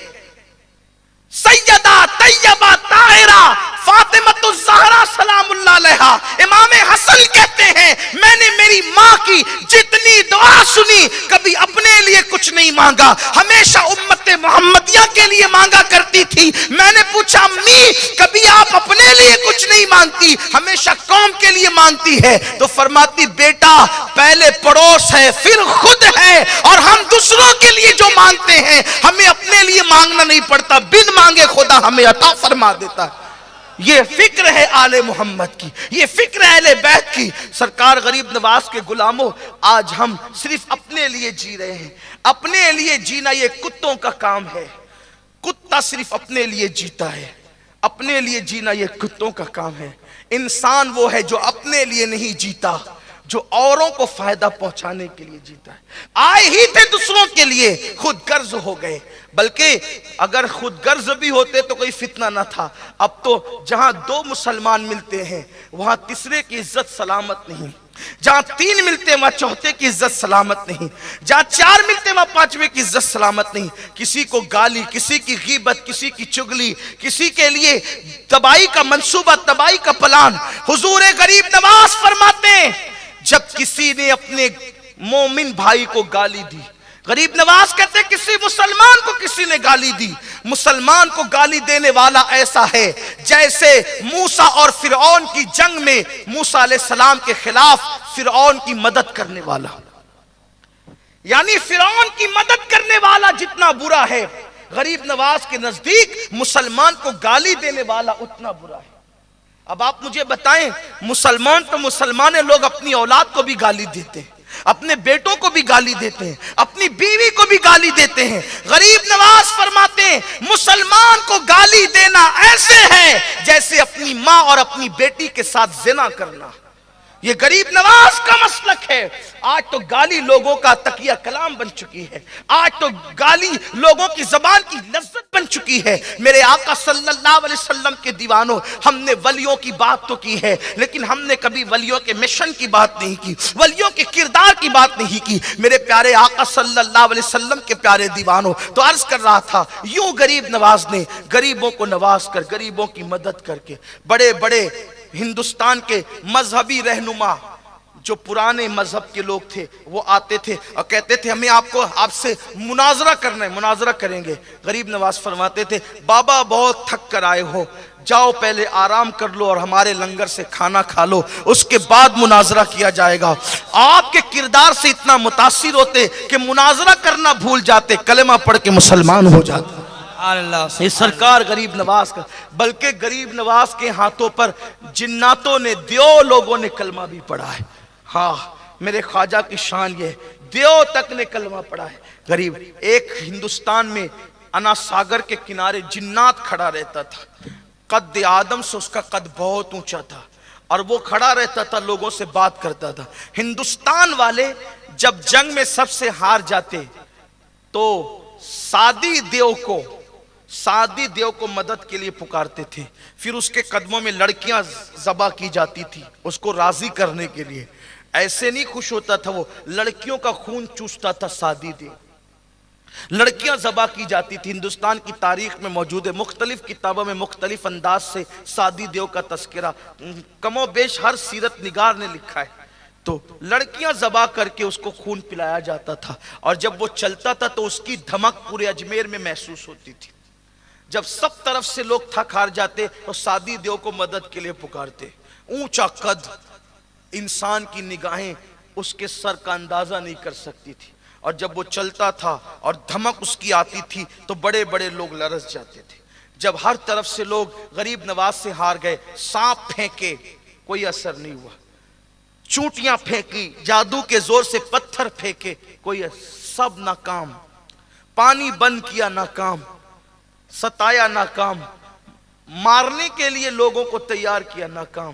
سیدہ طیبہ طاہرہ فاطمۃ الزہرا سلام اللہ علیہا، امام حسن کہتے ہیں میں نے میری ماں کی جتنی دعا سنی کبھی اپنے لیے کچھ نہیں مانگا، ہمیشہ امت محمدیہ کے لیے مانگا کرتی تھی۔ میں نے پوچھا امی کبھی آپ اپنے لیے کچھ نہیں مانگتی، ہمیشہ قوم کے لیے مانگتی ہے؟ تو فرماتی بیٹا پہلے پڑوس ہے پھر خود ہے، اور ہم دوسروں کے لیے جو مانگتے ہیں ہمیں اپنے لیے مانگنا نہیں پڑتا، بن مانگے خدا ہمیں عطا فرما دیتا ہے۔ یہ فکر ہے آل محمد کی، یہ فکر ہے اہل بیت کی۔ سرکار غریب نواز کے غلاموں، آج ہم صرف اپنے لیے جی رہے ہیں۔ اپنے لیے جینا یہ کتوں کا کام ہے، کتا صرف اپنے لیے جیتا ہے، اپنے لیے جینا یہ کتوں کا کام ہے۔ انسان وہ ہے جو اپنے لیے نہیں جیتا، جو اوروں کو فائدہ پہنچانے کے لیے جیتا ہے. آئے ہی تھے دوسروں کے لیے، خود غرض ہو گئے. بلکہ اگر خود غرض بھی ہوتے تو کوئی فتنہ نہ تھا. اب تو جہاں دو مسلمان ملتے ہیں وہاں تیسرے کی عزت سلامت نہیں، جہاں تین ملتے ہیں وہاں چوتھے کی عزت سلامت نہیں، جہاں چار ملتے ہیں وہاں پانچویں کی عزت سلامت نہیں. کسی کو گالی، کسی کی غیبت، کسی کی چگلی، کسی کے لیے تباہی کا منصوبہ، تباہی کا پلان. حضور غریب نواز فرماتے ہیں جب کسی نے اپنے مومن بھائی کو گالی دی، غریب نواز کہتے ہیں کسی مسلمان کو کسی نے گالی دی، مسلمان کو گالی دینے والا ایسا ہے جیسے موسیٰ اور فرعون کی جنگ میں موسیٰ علیہ السلام کے خلاف فرعون کی مدد کرنے والا. یعنی فرعون کی مدد کرنے والا جتنا برا ہے، غریب نواز کے نزدیک مسلمان کو گالی دینے والا اتنا برا ہے. اب آپ مجھے بتائیں، مسلمان تو مسلمان ہیں، لوگ اپنی اولاد کو بھی گالی دیتے ہیں، اپنے بیٹوں کو بھی گالی دیتے ہیں، اپنی بیوی کو بھی گالی دیتے ہیں. غریب نواز فرماتے ہیں مسلمان کو گالی دینا ایسے ہے جیسے اپنی ماں اور اپنی بیٹی کے ساتھ زنا کرنا. یہ غریب نواز کا مسلک ہے. آج تو گالی لوگوں کا تکیہ کلام بن چکی ہے، آج تو گالی لوگوں کی زبان کی لذت بن چکی ہے. میرے آقا صلی اللہ علیہ وسلم کے دیوانوں، ہم نے ولیوں کی بات تو کی ہے لیکن ہم نے کبھی ولیوں کے مشن کی بات نہیں کی، ولیوں کے کردار کی بات نہیں کی. میرے پیارے آقا صلی اللہ علیہ وسلم کے پیارے دیوانوں، تو عرض کر رہا تھا یوں غریب نواز نے غریبوں کو نواز کر، غریبوں کی مدد کر کے، بڑے بڑے ہندوستان کے مذہبی رہنما جو پرانے مذہب کے لوگ تھے وہ آتے تھے اور کہتے تھے ہمیں آپ سے مناظرہ کرنا ہے، مناظرہ کریں گے. غریب نواز فرماتے تھے بابا بہت تھک کر آئے ہو، جاؤ پہلے آرام کر لو اور ہمارے لنگر سے کھانا کھا لو، اس کے بعد مناظرہ کیا جائے گا. آپ کے کردار سے اتنا متاثر ہوتے کہ مناظرہ کرنا بھول جاتے، کلمہ پڑھ کے مسلمان ہو جاتے. یہ سرکار غریب نواز کا، بلکہ غریب نواز کے ہاتھوں پر جناتوں نے، دیو لوگوں نے کلمہ بھی پڑھا ہے. ہاں میرے خواجہ کی شان یہ ہے، دیو تک نے کلمہ پڑھا ہے. غریب ایک ہندوستان میں انا ساگر کے کنارے جنات کھڑا رہتا تھا، قد آدم سے اس کا قد بہت اونچا تھا اور وہ کھڑا رہتا تھا، لوگوں سے بات کرتا تھا. ہندوستان والے جب جنگ میں سب سے ہار جاتے تو سادی دیو کو مدد کے لیے پکارتے تھے، پھر اس کے قدموں میں لڑکیاں ذبح کی جاتی تھی اس کو راضی کرنے کے لیے. ایسے نہیں خوش ہوتا تھا وہ، لڑکیوں کا خون چوستا تھا سادی دیو. لڑکیاں ذبح کی جاتی تھی. ہندوستان کی تاریخ میں موجود ہے، مختلف کتابوں میں مختلف انداز سے سادی دیو کا تذکرہ کم و بیش ہر سیرت نگار نے لکھا ہے. تو لڑکیاں ذبح کر کے اس کو خون پلایا جاتا تھا اور جب وہ چلتا تھا تو اس کی دھمک پورے اجمیر میں محسوس ہوتی تھی. جب سب طرف سے لوگ تھک ہار جاتے تو سادی دیو کو مدد کے لیے پکارتے. اونچا قد، انسان کی نگاہیں اس کے سر کا اندازہ نہیں کر سکتی تھی اور جب وہ چلتا تھا اور دھمک اس کی آتی تھی تو بڑے بڑے لوگ لرز جاتے تھے. جب ہر طرف سے لوگ غریب نواز سے ہار گئے، سانپ پھینکے کوئی اثر نہیں ہوا، چونٹیاں پھینکی، جادو کے زور سے پتھر پھینکے کوئی سب ناکام، پانی بند کیا ناکام، ستایا ناکام، مارنے کے لیے لوگوں کو تیار کیا ناکام.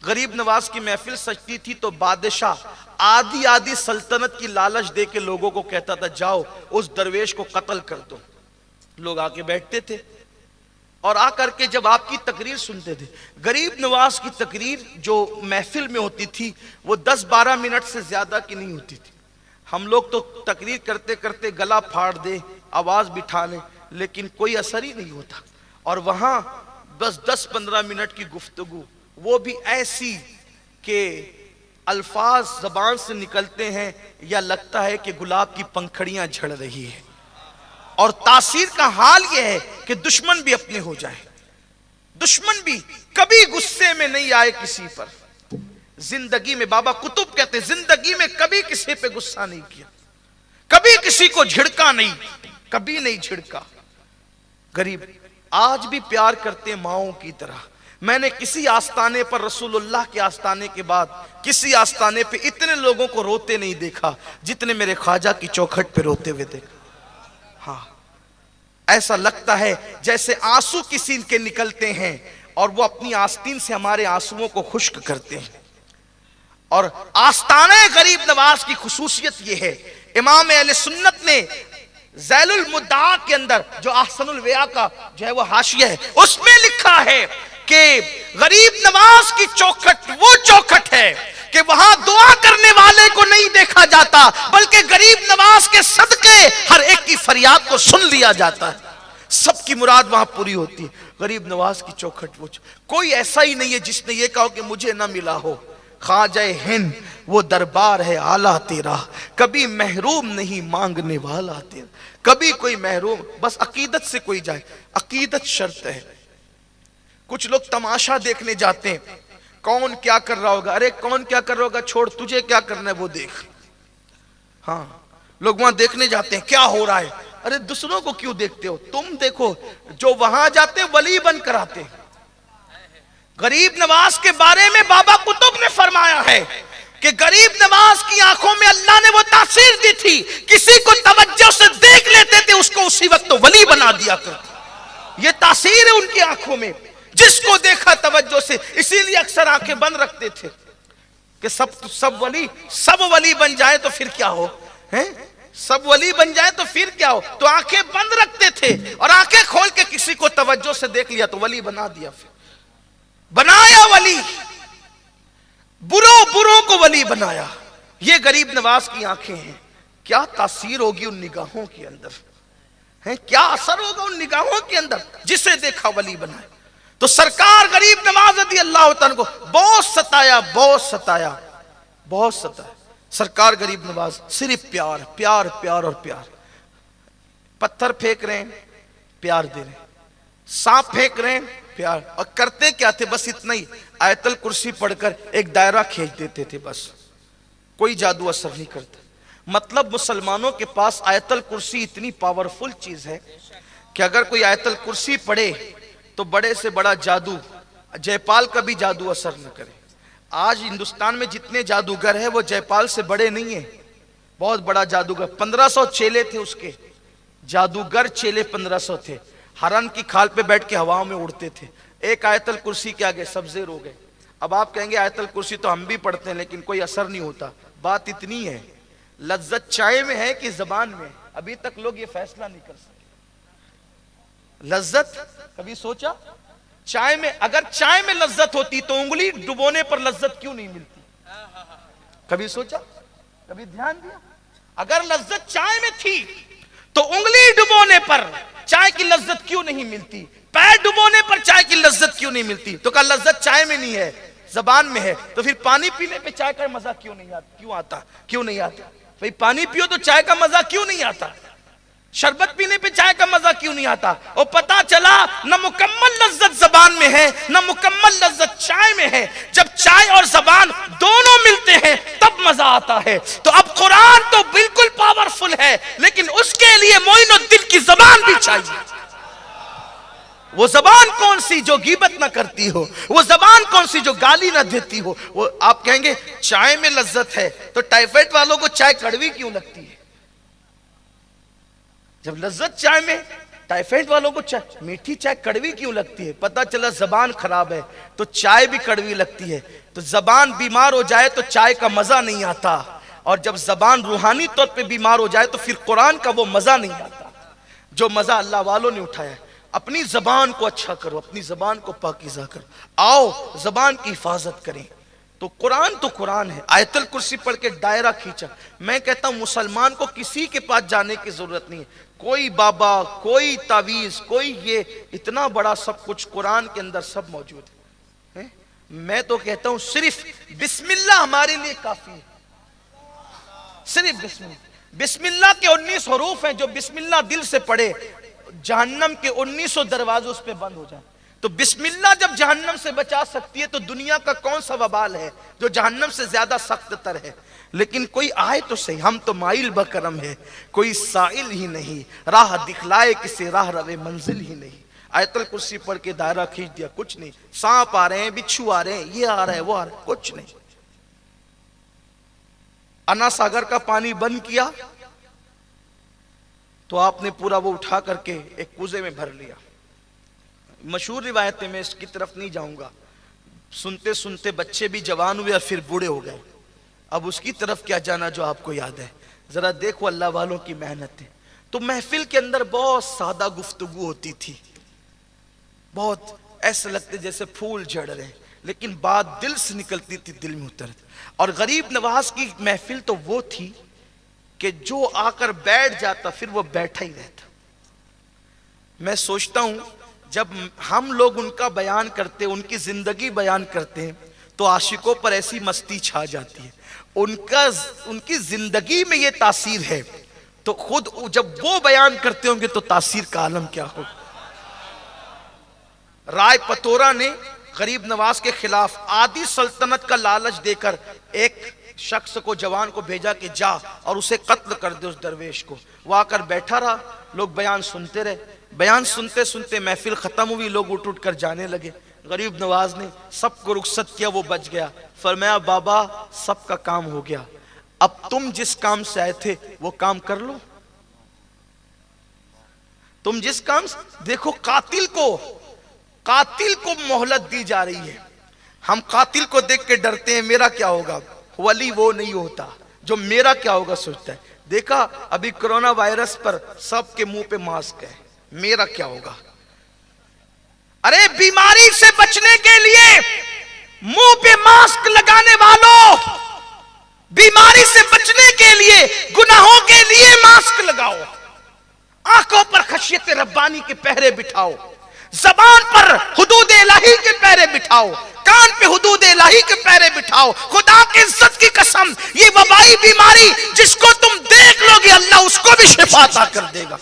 غریب نواز کی محفل سجتی تھی تو بادشاہ آدھی سلطنت کی لالچ دے کے لوگوں کو کہتا تھا جاؤ اس درویش کو قتل کر دو. لوگ آ کے بیٹھتے تھے اور آ کر کے جب آپ کی تقریر سنتے تھے. غریب نواز کی تقریر جو محفل میں ہوتی تھی وہ 10-12 منٹ سے زیادہ کی نہیں ہوتی تھی. ہم لوگ تو تقریر کرتے کرتے گلا پھاڑ دیں، آواز بٹھا لیں، لیکن کوئی اثر ہی نہیں ہوتا. اور وہاں بس 10-15 منٹ کی گفتگو، وہ بھی ایسی کہ الفاظ زبان سے نکلتے ہیں یا لگتا ہے کہ گلاب کی پنکھڑیاں جھڑ رہی ہے. اور تاثیر کا حال یہ ہے کہ دشمن بھی اپنے ہو جائے، دشمن بھی کبھی غصے میں نہیں آئے کسی پر. زندگی میں بابا قطب کہتے زندگی میں کبھی کسی پہ غصہ نہیں کیا، کبھی کسی کو جھڑکا نہیں، کبھی نہیں جھڑکا. غریب آج بھی پیار کرتے ماؤں کی طرح. میں نے کسی آستانے پر رسول اللہ کے آستانے کے بعد کسی آستانے پہ اتنے لوگوں کو روتے نہیں دیکھا جتنے میرے خواجہ کی چوکھٹ پہ روتے ہوئے دیکھا. ہاں ایسا لگتا ہے جیسے آنسو کسی کے نکلتے ہیں اور وہ اپنی آستین سے ہمارے آنسوؤں کو خشک کرتے ہیں. اور آستانہ غریب نواز کی خصوصیت یہ ہے، امام اہل سنت نے ذیل المدعا کے اندر جو احسن الویاء کا جو ہے وہ حاشیہ ہے، اس میں لکھا ہے کہ غریب نواز کی چوکھٹ وہ چوکھٹ ہے کہ وہاں دعا کرنے والے کو نہیں دیکھا جاتا، بلکہ غریب نواز کے صدقے ہر ایک کی فریاد کو سن لیا جاتا ہے، سب کی مراد وہاں پوری ہوتی ہے۔ غریب نواز کی چوکھٹ وہ کوئی ایسا ہی نہیں ہے جس نے یہ کہا کہ مجھے نہ ملا ہو۔ خواجہ ہند وہ دربار ہے اعلیٰ تیرا، کبھی محروم نہیں مانگنے والا تیرا، کبھی کوئی محروم، بس عقیدت سے کوئی جائے، عقیدت شرط ہے۔ کچھ لوگ تماشا دیکھنے جاتے ہیں، کون کیا کر رہا ہوگا، ارے کون کیا کر رہا ہوگا چھوڑ، تجھے کیا کرنا ہے وہ دیکھ۔ ہاں لوگ وہاں دیکھنے جاتے ہیں کیا ہو رہا ہے، ارے دوسروں کو کیوں دیکھتے ہو، تم دیکھو۔ جو وہاں جاتے ولی بن کر آتے ہیں۔ غریب نواز کے بارے میں بابا قطب نے فرمایا ہے کہ غریب نواز کی آنکھوں میں اللہ نے وہ تاثیر دی تھی، کسی کو توجہ سے دیکھ لیتے تھے اس کو اسی وقت ولی بنا دیا کرتے۔ یہ تاثیر ہے ان کی آنکھوں میں، جس کو دیکھا توجہ سے، اسی لیے اکثر آنکھیں بند رکھتے تھے کہ سب ولی بن جائے تو پھر کیا ہو، سب ولی بن جائے تو پھر کیا ہو، تو آنکھیں بند رکھتے تھے، اور آنکھیں کھول کے کسی کو توجہ سے دیکھ لیا تو ولی بنا دیا، پھر بنایا ولی، بروں کو ولی بنایا۔ یہ غریب نواز کی آنکھیں ہیں، کیا تاثیر ہوگی ان نگاہوں کے اندر، کیا اثر ہوگا ان نگاہوں کے اندر، جسے دیکھا ولی بنایا۔ تو سرکار غریب نواز رضی اللہ تعالیٰ کو بہت ستایا۔ سرکار غریب نواز صرف پیار اور پیار، پتھر پھینک رہے ہیں پیار دے رہے ہیں، سانپ پھینک رہے ہیں پیار، اور کرتے کیا تھے بس اتنا ہی، آیت الکرسی پڑھ کر ایک دائرہ کھینچ دیتے تھے، بس کوئی جادو اثر نہیں کرتا۔ مطلب مسلمانوں کے پاس آیت الکرسی اتنی پاورفل چیز ہے کہ اگر کوئی آیت الکرسی پڑھے تو بڑے سے بڑا جادو، جے پال کا بھی جادو اثر نہ کرے۔ آج ہندوستان میں جتنے جادوگر ہیں وہ جے پال سے بڑے نہیں ہیں، بہت بڑا جادوگر، 1500 چیلے تھے اس کے، جادوگر چیلے 1500 تھے، ہرن کی کھال پہ بیٹھ کے ہواؤں میں اڑتے تھے، ایک آیت الکرسی کے آگے سب زیر ہو گئے۔ اب آپ کہیں گے آیت الکرسی تو ہم بھی پڑھتے ہیں لیکن کوئی اثر نہیں ہوتا، بات اتنی ہے، لذت چائے میں ہے کہ زبان میں، ابھی تک لوگ یہ فیصلہ نہیں کر سکے۔ لذت کبھی سوچا چائے میں، اگر چائے میں لذت ہوتی تو انگلی ڈبونے پر لذت کیوں نہیں ملتی؟ کبھی سوچا، کبھی دھیان دیا؟ اگر لذت چائے میں تھی تو انگلی ڈبونے پر چائے کی لذت کیوں نہیں ملتی؟ پیر ڈبونے پر چائے کی لذت کیوں نہیں ملتی؟ تو کہا لذت چائے میں نہیں ہے، زبان میں ہے۔ تو پھر پانی پینے پہ چائے کا مزہ کیوں نہیں آتا؟ بھئی پانی پیو تو چائے کا مزہ کیوں نہیں آتا؟ شربت پینے پہ چائے کا مزہ کیوں نہیں آتا؟ اور پتا چلا نہ مکمل لذت زبان میں ہے نہ مکمل لذت چائے میں ہے، جب چائے اور زبان دونوں ملتے ہیں تب مزہ آتا ہے۔ تو اب قرآن تو بالکل پاورفل ہے، لیکن اس کے لیے معین الدین کی زبان بھی چاہیے۔ وہ زبان کون سی جو غیبت نہ کرتی ہو، وہ زبان کون سی جو گالی نہ دیتی ہو۔ وہ آپ کہیں گے چائے میں لذت ہے تو ٹائیفائڈ والوں کو چائے کڑوی کیوں لگتی ہے؟ جب لذت چائے میں، ٹائیفائڈ والوں کو چائے میٹھی چائے کڑوی کیوں لگتی ہے؟ پتہ چلا زبان خراب ہے تو چائے بھی کڑوی لگتی ہے۔ تو زبان بیمار ہو جائے تو چائے کا مزہ نہیں آتا، اور جب زبان روحانی طور پہ بیمار ہو جائے تو پھر قرآن کا وہ مزہ نہیں آتا جو مزہ اللہ والوں نے اٹھایا ہے۔ اپنی زبان کو اچھا کرو، اپنی زبان کو پاکیزہ کرو، آؤ زبان کی حفاظت کریں۔ تو قرآن ہے، آیت الکرسی پڑھ کے دائرہ کھینچا۔ میں کہتا ہوں مسلمان کو کسی کے پاس جانے کی ضرورت نہیں ہے، کوئی بابا، کوئی تعویذ، کوئی یہ اتنا بڑا سب کچھ قرآن کے اندر سب موجود ہے۔ میں تو کہتا ہوں صرف بسم اللہ ہمارے لیے کافی ہے، صرف بسم اللہ کے 19 حروف ہیں، جو بسم اللہ دل سے پڑھے جہنم کے 1900 دروازے اس پہ بند ہو جائیں۔ تو بسم اللہ جب جہنم سے بچا سکتی ہے تو دنیا کا کون سا وبال ہے جو جہنم سے زیادہ سخت تر ہے؟ لیکن کوئی آئے تو صحیح، ہم تو مائل بکرم ہے، کوئی سائل ہی نہیں، راہ دکھلائے کسی راہ روے منزل ہی نہیں۔ آیت الکرسی پڑھ کے دائرہ کھینچ دیا، کچھ نہیں، سانپ آ رہے ہیں، بچھو آ رہے ہیں، یہ آ رہا ہے، وہ آ رہا ہے، کچھ نہیں۔ انا ساگر کا پانی بند کیا تو آپ نے پورا وہ اٹھا کر کے ایک کوزے میں بھر لیا۔ مشہور روایت ہے، میں اس کی طرف نہیں جاؤں گا، سنتے سنتے بچے بھی جوان ہوئے اور پھر بوڑھے ہو گئے۔ اب اس کی طرف کیا جانا جو آپ کو یاد ہے. ذرا دیکھو اللہ والوں کی محنت ہے. تو محفل کے اندر بہت سادہ گفتگو ہوتی تھی, بہت ایسا لگتے جیسے پھول جھڑ رہے ہیں, لیکن بات دل سے نکلتی تھی, دل میں اترتی. اور غریب نواز کی محفل تو وہ تھی کہ جو آ کر بیٹھ جاتا پھر وہ بیٹھا ہی رہتا. میں سوچتا ہوں جب ہم لوگ ان کا بیان کرتے, ان کی زندگی بیان کرتے ہیں تو عاشقوں پر ایسی مستی چھا جاتی ہے. ان کی زندگی میں یہ تاثیر ہے, تو خود جب وہ بیان کرتے ہوں گے تو تاثیر کا عالم کیا ہو. رائے پتورا نے غریب نواز کے خلاف آدھی سلطنت کا لالچ دے کر ایک شخص کو, جوان کو بھیجا کہ جا اور اسے قتل کر دے, اس درویش کو. وہ آ کر بیٹھا رہا, لوگ بیان سنتے رہے. بیان سنتے سنتے محفل ختم ہوئی, لوگ اٹھ اٹھ کر جانے لگے. غریب نواز نے سب کو رخصت کیا, وہ بچ گیا. فرمایا بابا سب کا کام ہو گیا, اب تم جس کام سے آئے تھے وہ کام کر لو. تم جس کام سے, دیکھو قاتل کو مہلت دی جا رہی ہے. ہم قاتل کو دیکھ کے ڈرتے ہیں, میرا کیا ہوگا. ولی وہ نہیں ہوتا جو میرا کیا ہوگا سوچتا ہے. دیکھا ابھی کرونا وائرس پر سب کے منہ پہ ماسک ہے, میرا کیا ہوگا. ارے بیماری سے بچنے کے لیے منہ پہ ماسک لگانے والوں, بیماری سے بچنے کے لیے گناہوں کے لیے ماسک لگاؤ. آنکھوں پر خشیت ربانی کے پہرے بٹھاؤ, زبان پر حدود الہی کے پہرے بٹھاؤ, کان پہ حدود الہی کے پہرے بٹھاؤ. خدا کی عزت کی قسم, یہ وبائی بیماری جس کو تم دیکھ لو گے اللہ اس کو بھی شفا عطا کر دے گا.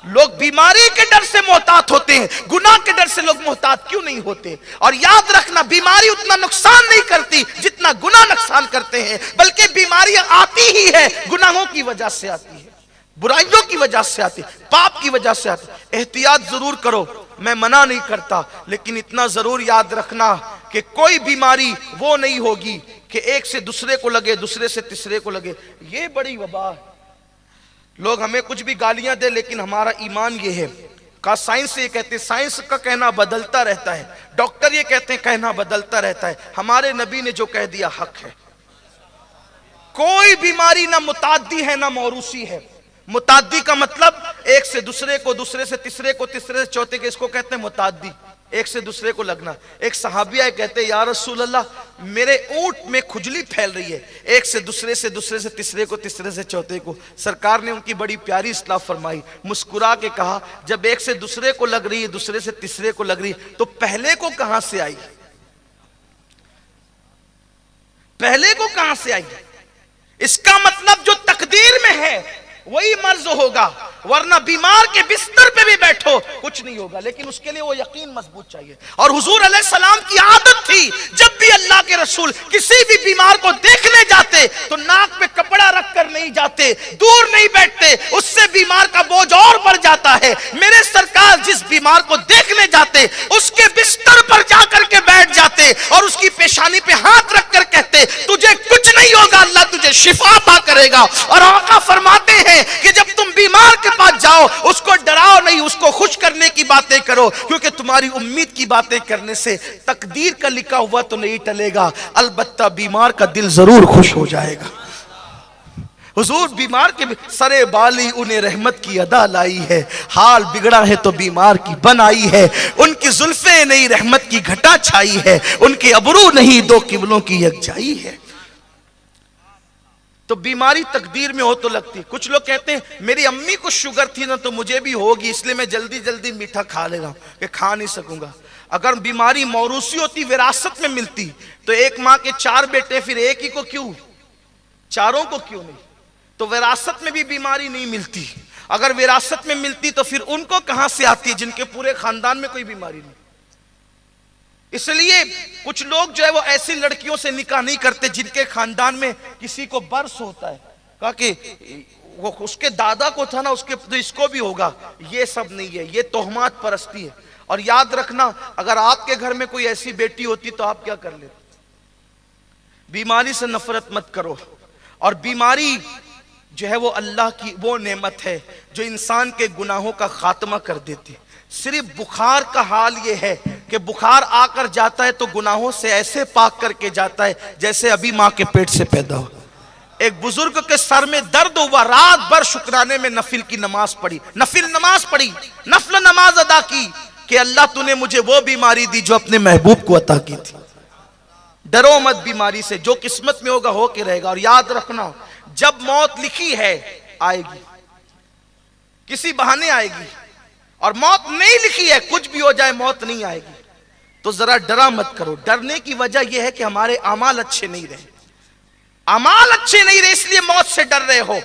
لوگ بیماری کے ڈر سے محتاط ہوتے ہیں, گناہ کے ڈر سے لوگ محتاط کیوں نہیں ہوتے. اور یاد رکھنا بیماری اتنا نقصان نہیں کرتی جتنا گناہ نقصان کرتے ہیں, بلکہ بیماریاں آتی ہی ہے گناہوں کی وجہ سے آتی ہے, برائیوں کی وجہ سے آتی, پاپ کی وجہ سے آتی. احتیاط ضرور کرو, میں منع نہیں کرتا, لیکن اتنا ضرور یاد رکھنا کہ کوئی بیماری وہ نہیں ہوگی کہ ایک سے دوسرے کو لگے, دوسرے سے تیسرے کو لگے. یہ بڑی وبا ہے. لوگ ہمیں کچھ بھی گالیاں دے, لیکن ہمارا ایمان یہ ہے. کا سائنس یہ کہتے ہیں, سائنس کا کہنا بدلتا رہتا ہے, ڈاکٹر یہ کہتے ہیں کہنا بدلتا رہتا ہے. ہمارے نبی نے جو کہہ دیا حق ہے. کوئی بیماری نہ متعدی ہے نہ موروثی ہے. متعدی کا مطلب ایک سے دوسرے کو, دوسرے سے تیسرے کو, تیسرے سے چوتھے کو, اس کو کہتے ہیں متعدی, ایک سے دوسرے کو لگنا. ایک صحابیہ کہتے ہیں یا رسول اللہ میرے اونٹ میں کھجلی پھیل رہی ہے, ایک سے دوسرے سے تیسرے کو, تیسرے سے چوتھے کو. سرکار نے ان کی بڑی پیاری اصلاح فرمائی, مسکرا کے کہا جب ایک سے دوسرے کو لگ رہی ہے, دوسرے سے تیسرے کو لگ رہی ہے, تو پہلے کو کہاں سے آئی, پہلے کو کہاں سے آئی. اس کا مطلب جو تقدیر میں ہے وہی مرض ہوگا, ورنہ بیمار کے بستر پہ بھی بیٹھو کچھ نہیں ہوگا, لیکن اس کے لیے وہ یقین مضبوط چاہیے. اور حضور علیہ السلام کی عادت تھی جب بھی اللہ کے رسول کسی بھی بیمار کو دیکھنے جاتے تو ناک پہ کپڑا رکھ کر نہیں جاتے, دور نہیں بیٹھتے, اس سے بیمار کا بوجھ اور بڑھ جاتا ہے. میرے سرکار جس بیمار کو دیکھنے جاتے اس کے بستر پر جا کر کے بیٹھ جاتے اور اس کی پیشانی پہ ہاتھ رکھ کر کہتے تجھے کچھ نہیں ہوگا, اللہ تجھے شفا عطا کرے گا. اور آقا فرماتے ہیں کہ جب تم بیمار کے پاس جاؤ اس کو ڈراؤ نہیں, اس کو خوش کرنے کی باتیں کرو, کیونکہ تمہاری امید کی باتیں کرنے سے تقدیر کا لکھا ہوا تو نہیں ٹلے گا, البتہ بیمار کا دل ضرور خوش ہو جائے گا. حضور بیمار کے سرے بالی انہیں رحمت کی ادا لائی ہے, حال بگڑا ہے تو بیمار کی بنائی ہے, ان کی زلفیں نہیں رحمت کی گھٹا چھائی ہے, ان کے ابرو نہیں دو قبلوں کی یکجائی ہے. تو بیماری تقدیر میں ہو تو لگتی. کچھ لوگ کہتے ہیں میری امی کو شوگر تھی نا تو مجھے بھی ہوگی, اس لیے میں جلدی جلدی میٹھا کھا لے رہا ہوں کہ کھا نہیں سکوں گا. اگر بیماری موروثی ہوتی, وراثت میں ملتی, تو ایک ماں کے 4 بیٹے پھر ایک ہی کو کیوں, چاروں کو کیوں نہیں. تو وراثت میں بھی بیماری نہیں ملتی. اگر وراثت میں ملتی تو پھر ان کو کہاں سے آتی ہے جن کے پورے خاندان میں کوئی بیماری نہیں. اس لیے کچھ لوگ جو ہے وہ ایسی لڑکیوں سے نکاح نہیں کرتے جن کے خاندان میں کسی کو برس ہوتا ہے, کہا کہ وہ اس کے دادا کو تھا نا اس کو بھی ہوگا. یہ سب نہیں ہے, یہ تہمات پرستی ہے. اور یاد رکھنا اگر آپ کے گھر میں کوئی ایسی بیٹی ہوتی تو آپ کیا کر لیتے. بیماری سے نفرت مت کرو. اور بیماری جو ہے وہ اللہ کی وہ نعمت ہے جو انسان کے گناہوں کا خاتمہ کر دیتی. صرف بخار کا حال یہ ہے کہ بخار آ کر جاتا ہے تو گناہوں سے ایسے پاک کر کے جاتا ہے جیسے ابھی ماں کے پیٹ سے پیدا ہو. ایک بزرگ کے سر میں درد ہوا، رات بھر شکرانے میں نفل کی نماز پڑھی، نفل نماز ادا کی کہ اللہ تو نے مجھے وہ بیماری دی جو اپنے محبوب کو عطا کی تھی. ڈرو مت بیماری سے، جو قسمت میں ہوگا ہو کے رہے گا. اور یاد رکھنا جب موت لکھی ہے آئے گی، کسی بہانے آئے گی، اور موت نہیں لکھی ہے کچھ بھی ہو جائے موت نہیں آئے گی. تو ذرا ڈرا مت کرو. ڈرنے کی وجہ یہ ہے کہ ہمارے اعمال اچھے نہیں رہے، اعمال اچھے نہیں رہے اس لیے موت سے ڈر رہے ہو،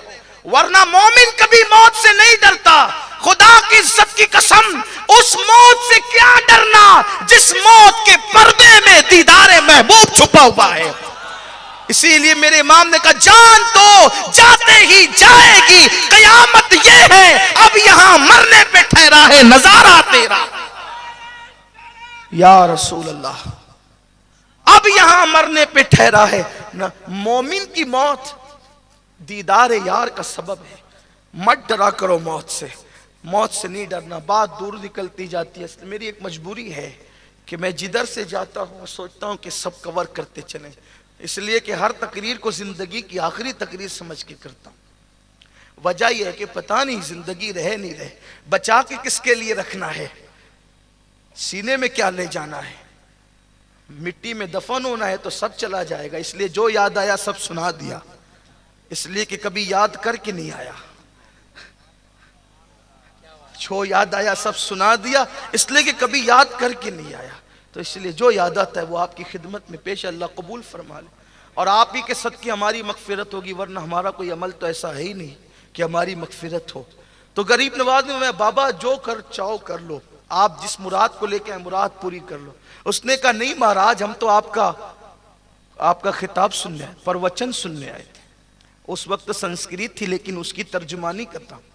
ورنہ مومن کبھی موت سے نہیں ڈرتا. خدا کی عزت کی قسم، اس موت سے کیا ڈرنا جس موت کے پردے میں دیدار محبوب چھپا ہوا ہے. اسی لیے میرے امام نے کہا جان تو جاتے ہی جائے گی، قیامت یہ ہے اب یہاں مرنے پہ ٹھہرا ہے نظارہ تیرا. یا رسول اللہ، اب یہاں مرنے پہ ٹھہرا ہے. مومن کی موت دیدار یار کا سبب ہے. مت ڈرا کرو موت سے، موت سے نہیں ڈرنا. بات دور نکلتی جاتی ہے. میری ایک مجبوری ہے کہ میں جدھر سے جاتا ہوں سوچتا ہوں کہ سب کور کرتے چلیں، اس لیے کہ ہر تقریر کو زندگی کی آخری تقریر سمجھ کے کرتا ہوں. وجہ یہ ہے کہ پتہ نہیں زندگی رہے نہیں رہے، بچا کے کس کے لیے رکھنا ہے، سینے میں کیا لے جانا ہے. مٹی میں دفن ہونا ہے تو سب چلا جائے گا، اس لیے جو یاد آیا سب سنا دیا، اس لیے کہ کبھی یاد کر کے نہیں آیا. جو یاد آیا سب سنا دیا اس لیے کہ کبھی یاد کر کے نہیں آیا. تو اس لیے جو یاد آتا ہے وہ آپ کی خدمت میں پیش، اللہ قبول فرما لے. اور آپ ہی کے صدقے ہماری مغفرت ہوگی، ورنہ ہمارا کوئی عمل تو ایسا ہے ہی نہیں کہ ہماری مغفرت ہو. تو غریب نواز میں بابا جو کر چاہو کر لو، آپ جس مراد کو لے کے مراد پوری کر لو. اس نے کہا نہیں مہاراج، ہم تو آپ کا خطاب سننے آئے، پروچن سننے آئے تھے. اس وقت سنسکرت تھی لیکن اس کی ترجمانی کرتا ہوں.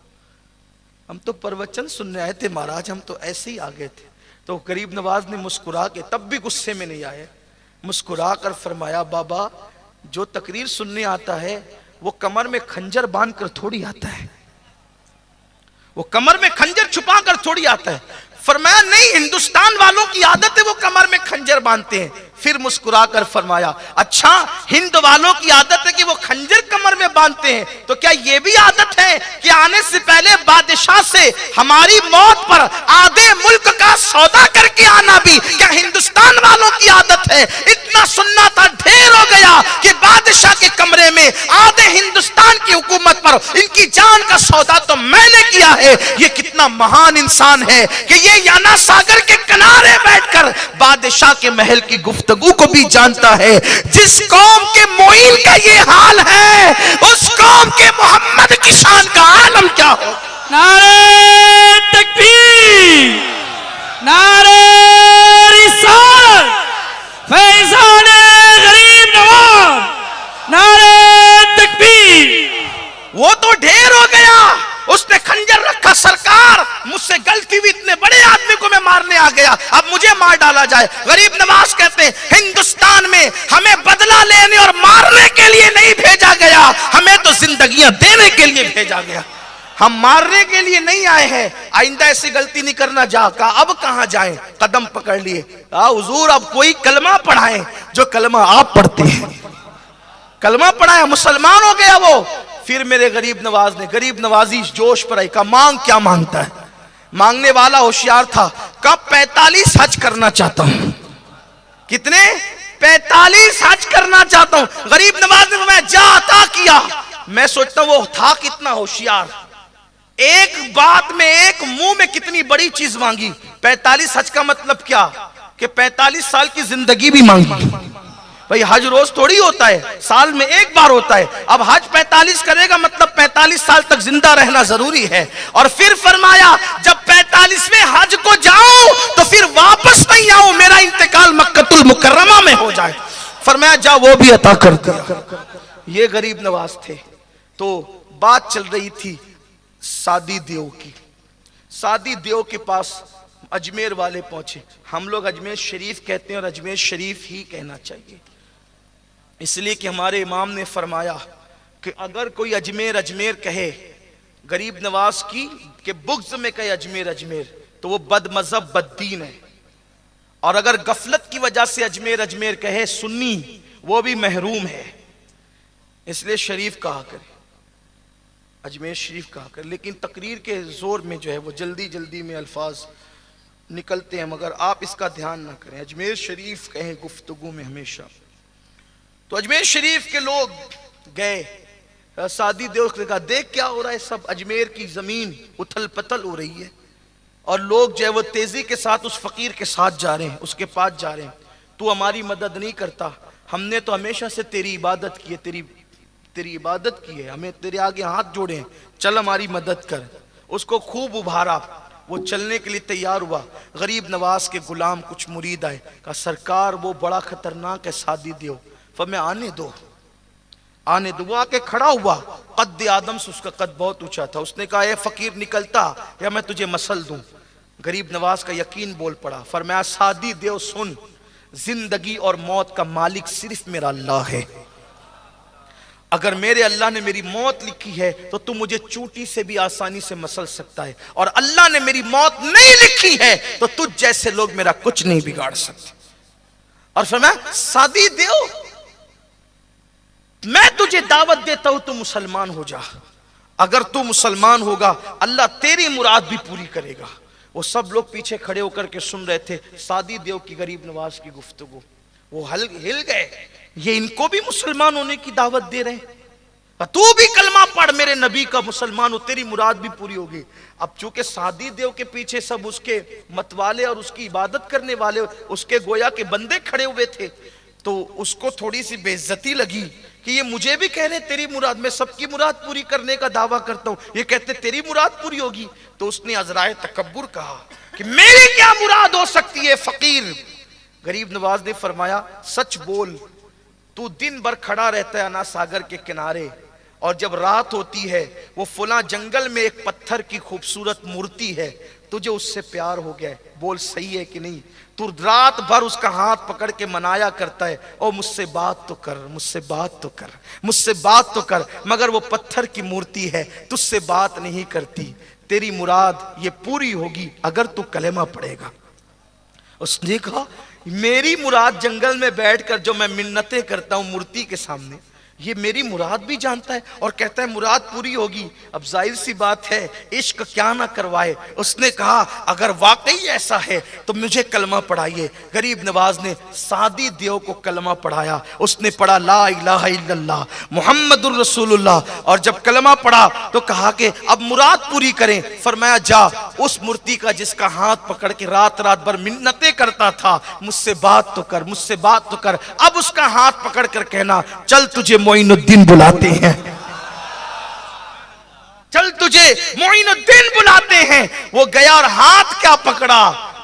ہم تو پروچن سننے آئے تھے مہاراج، ہم تو ایسے ہی آ گئے تھے. تو غریب نواز نے مسکرا کے، تب بھی غصے میں نہیں آئے، مسکرا کر فرمایا بابا جو تقریر سننے آتا ہے وہ کمر میں خنجر باندھ کر تھوڑی آتا ہے، وہ کمر میں خنجر چھپا کر تھوڑی آتا ہے. فرمایا نہیں، ہندوستان والوں کی عادت ہے وہ کمر میں خنجر باندھتے ہیں. پھر مسکرا کر فرمایا اچھا ہند والوں کی عادت ہے کہ وہ خنجر کمر میں باندھتے ہیں، تو کیا یہ بھی عادت ہے کہ آنے سے پہلے بادشاہ سے ہماری موت پر آدھے ملک کا سودا کر کے آنا بھی کیا ہندوستان والوں کی عادت ہے؟ اتنا سننا تھا، ڈھیر ہو گیا کہ بادشاہ کے کمرے میں آدھے ہندوستان کی حکومت پر ان کی جان کا سودا تو میں نے کیا ہے. یہ کتنا مہان انسان ہے کہ یہ یانا ساگر کے کنارے بیٹھ کر بادشاہ کے محل کی گفتگو کو بھی جانتا ہے. جس قوم کے معین کا یہ حال ہے اس قوم کے محمد کی شان کا عالم کیا ہو. نعرہ تکبیر، نعرہ رسالت، فیضان غریب نواز، نعرہ تکبیر. وہ تو ڈھیر ہو گیا، اس نے خنجر رکھا، سرکار مجھ سے غلطی ہوئی، اتنے بڑے آدمی کو میں مارنے آ گیا، اب مجھے مار ڈالا جائے. غریب نواز کہتے ہیں ہندوستان میں ہمیں بدلہ لینے اور مارنے کے لیے نہیں بھیجا گیا، ہمیں تو زندگیاں دینے کے لیے بھیجا گیا. ہم مارنے کے لیے نہیں آئے ہیں، آئندہ ایسی غلطی نہیں کرنا. جا کہا اب کہاں جائیں، قدم پکڑ لیے. حضور اب کوئی کلمہ پڑھائیں جو کلمہ آپ پڑھتے ہیں. کلمہ پڑھایا، مسلمان ہو گیا وہ. پھر میرے غریب نواز نے، غریب نوازی جوش پر آئی، کہا مانگ کیا مانگتا ہے. مانگنے والا ہوشیار تھا، کہا 45 حج کرنا چاہتا ہوں. کتنے؟ 45 حج کرنا چاہتا ہوں. غریب نواز نے میں جا عطا کیا. میں سوچتا ہوں وہ تھا کتنا ہوشیار، ایک بات میں ایک منہ میں کتنی بڑی چیز مانگی. 45 حج کا مطلب کیا کہ 45 سال کی زندگی بھی مانگی. بھئی حج روز تھوڑی ہوتا ہے، سال میں ایک بار ہوتا ہے. اب حج 45 کرے گا مطلب 45 سال تک زندہ رہنا ضروری ہے. اور پھر فرمایا جب 45ویں حج کو جاؤں تو پھر واپس نہیں آؤں، میرا انتقال مکہ المکرمہ میں ہو جائے. فرمایا جا وہ بھی عطا کر دیا. یہ غریب نواز تھے. تو بات چل رہی تھی سادی دیو کی. سادی دیو کے پاس اجمیر والے پہنچے. ہم لوگ اجمیر شریف کہتے ہیں اور اجمیر شریف ہی کہنا چاہیے، اس لیے کہ ہمارے امام نے فرمایا کہ اگر کوئی اجمیر اجمیر کہے غریب نواز کی کہ بغض میں کہے اجمیر اجمیر، تو وہ بد مذہب بد دین ہے، اور اگر غفلت کی وجہ سے اجمیر اجمیر کہے سنی، وہ بھی محروم ہے۔ اس لیے شریف کہا کرے، اجمیر شریف کہا کرے۔ لیکن تقریر کے زور میں جو ہے وہ جلدی جلدی میں الفاظ نکلتے ہیں، مگر آپ اس کا دھیان نہ کریں، اجمیر شریف کہیں گفتگو میں ہمیشہ۔ تو اجمیر شریف کے لوگ گئے، سعدی دیو نے کہا دیکھ کیا ہو رہا ہے، سب اجمیر کی زمین اتھل پتل ہو رہی ہے، اور لوگ جو ہے وہ تیزی کے ساتھ اس فقیر کے ساتھ جا رہے ہیں، اس کے پاس جا رہے ہیں، تو ہماری مدد نہیں کرتا، ہم نے تو ہمیشہ سے تیری عبادت کی ہے، تیری عبادت کی ہے، ہمیں تیرے آگے ہاتھ جوڑے ہیں، چل ہماری مدد کر۔ اس کو خوب ابھارا، وہ چلنے کے لیے تیار ہوا۔ غریب نواز کے غلام کچھ مرید آئے، کہا سرکار وہ بڑا خطرناک ہے سعدی دیو، فرمایا آنے دو آنے دو۔ وہ آ کے کھڑا ہوا، قد آدم سے اس کا قد بہت اونچا تھا۔ اس نے کہا اے فقیر نکلتا یا میں تجھے مسل دوں۔ غریب نواز کا یقین بول پڑا، فرمایا سعدی دیو سن، زندگی اور موت کا مالک صرف میرا اللہ ہے، اگر میرے اللہ نے میری موت لکھی ہے تو تم مجھے چوٹی سے بھی آسانی سے مسل سکتا ہے، اور اللہ نے میری موت نہیں لکھی ہے تو تجھ جیسے لوگ میرا کچھ نہیں بگاڑ سکتے۔ اور فرمایا سعدی دیو میں تجھے دعوت دیتا ہوں تو مسلمان ہو جا، اگر تو مسلمان ہوگا اللہ تیری مراد بھی پوری کرے گا۔ وہ سب لوگ پیچھے کھڑے ہو کر کے سن رہے تھے سعدی دیو کی غریب نواز کی گفتگو، وہ ہل گئے، یہ ان کو بھی مسلمان ہونے کی دعوت دے رہے ہیں، تو بھی کلمہ پڑھ میرے نبی کا مسلمان ہو، تیری مراد بھی پوری ہوگی۔ اب چونکہ سعدی دیو کے پیچھے سب اس کے متوالے اور اس کی عبادت کرنے والے اس کے گویا کے بندے کھڑے ہوئے تھے، تو اس کو تھوڑی سی بے عزتی لگی کہ یہ مجھے بھی کہہ رہے تیری مراد، میں سب کی مراد پوری کرنے کا دعویٰ کرتا ہوں، یہ کہتے تیری مراد پوری ہوگی۔ تو اس نے عذرائے تکبر کہا کہ میری کیا مراد ہو سکتی ہے فقیر۔ غریب نواز نے فرمایا سچ بول، تو دن بھر کھڑا رہتا ہے انا ساگر کے کنارے، اور جب رات ہوتی ہے وہ فلاں جنگل میں ایک پتھر کی خوبصورت مورتی ہے، تجھے اس سے پیار ہو گیا ہے، بول صحیح ہے کہ نہیں؟ تو رات بھر اس کا ہاتھ پکڑ کے منایا کرتا ہے، او مجھ سے بات تو کر، مجھ سے بات تو کر، مجھ سے بات تو کر، مگر وہ پتھر کی مورتی ہے تجھ سے بات نہیں کرتی، تیری مراد یہ پوری ہوگی اگر تو کلمہ پڑھے گا۔ اس نے کہا میری مراد جنگل میں بیٹھ کر جو میں منتیں کرتا ہوں مورتی کے سامنے، یہ میری مراد بھی جانتا ہے اور کہتا ہے مراد پوری ہوگی۔ اب ظاہر سی بات ہے عشق کیا نہ کروائے۔ اس نے کہا اگر واقعی ایسا ہے تو مجھے کلمہ پڑھائیے۔ غریب نواز نے سعدی دیو کو کلمہ پڑھایا، اس نے پڑھا لا الہ الا اللہ محمد الرسول اللہ، اور جب کلمہ پڑھا تو کہا کہ اب مراد پوری کریں۔ فرمایا جا اس مورتی کا جس کا ہاتھ پکڑ کے رات رات بھر منتیں کرتا تھا، مجھ سے بات تو کر، مجھ سے بات تو کر، اب اس کا ہاتھ پکڑ کر کہنا چل تجھے معین الدین بلاتے ہیں، چل تجھے معین الدین بلاتے ہیں۔ وہ گیا اور ہاتھ کیا پکڑا،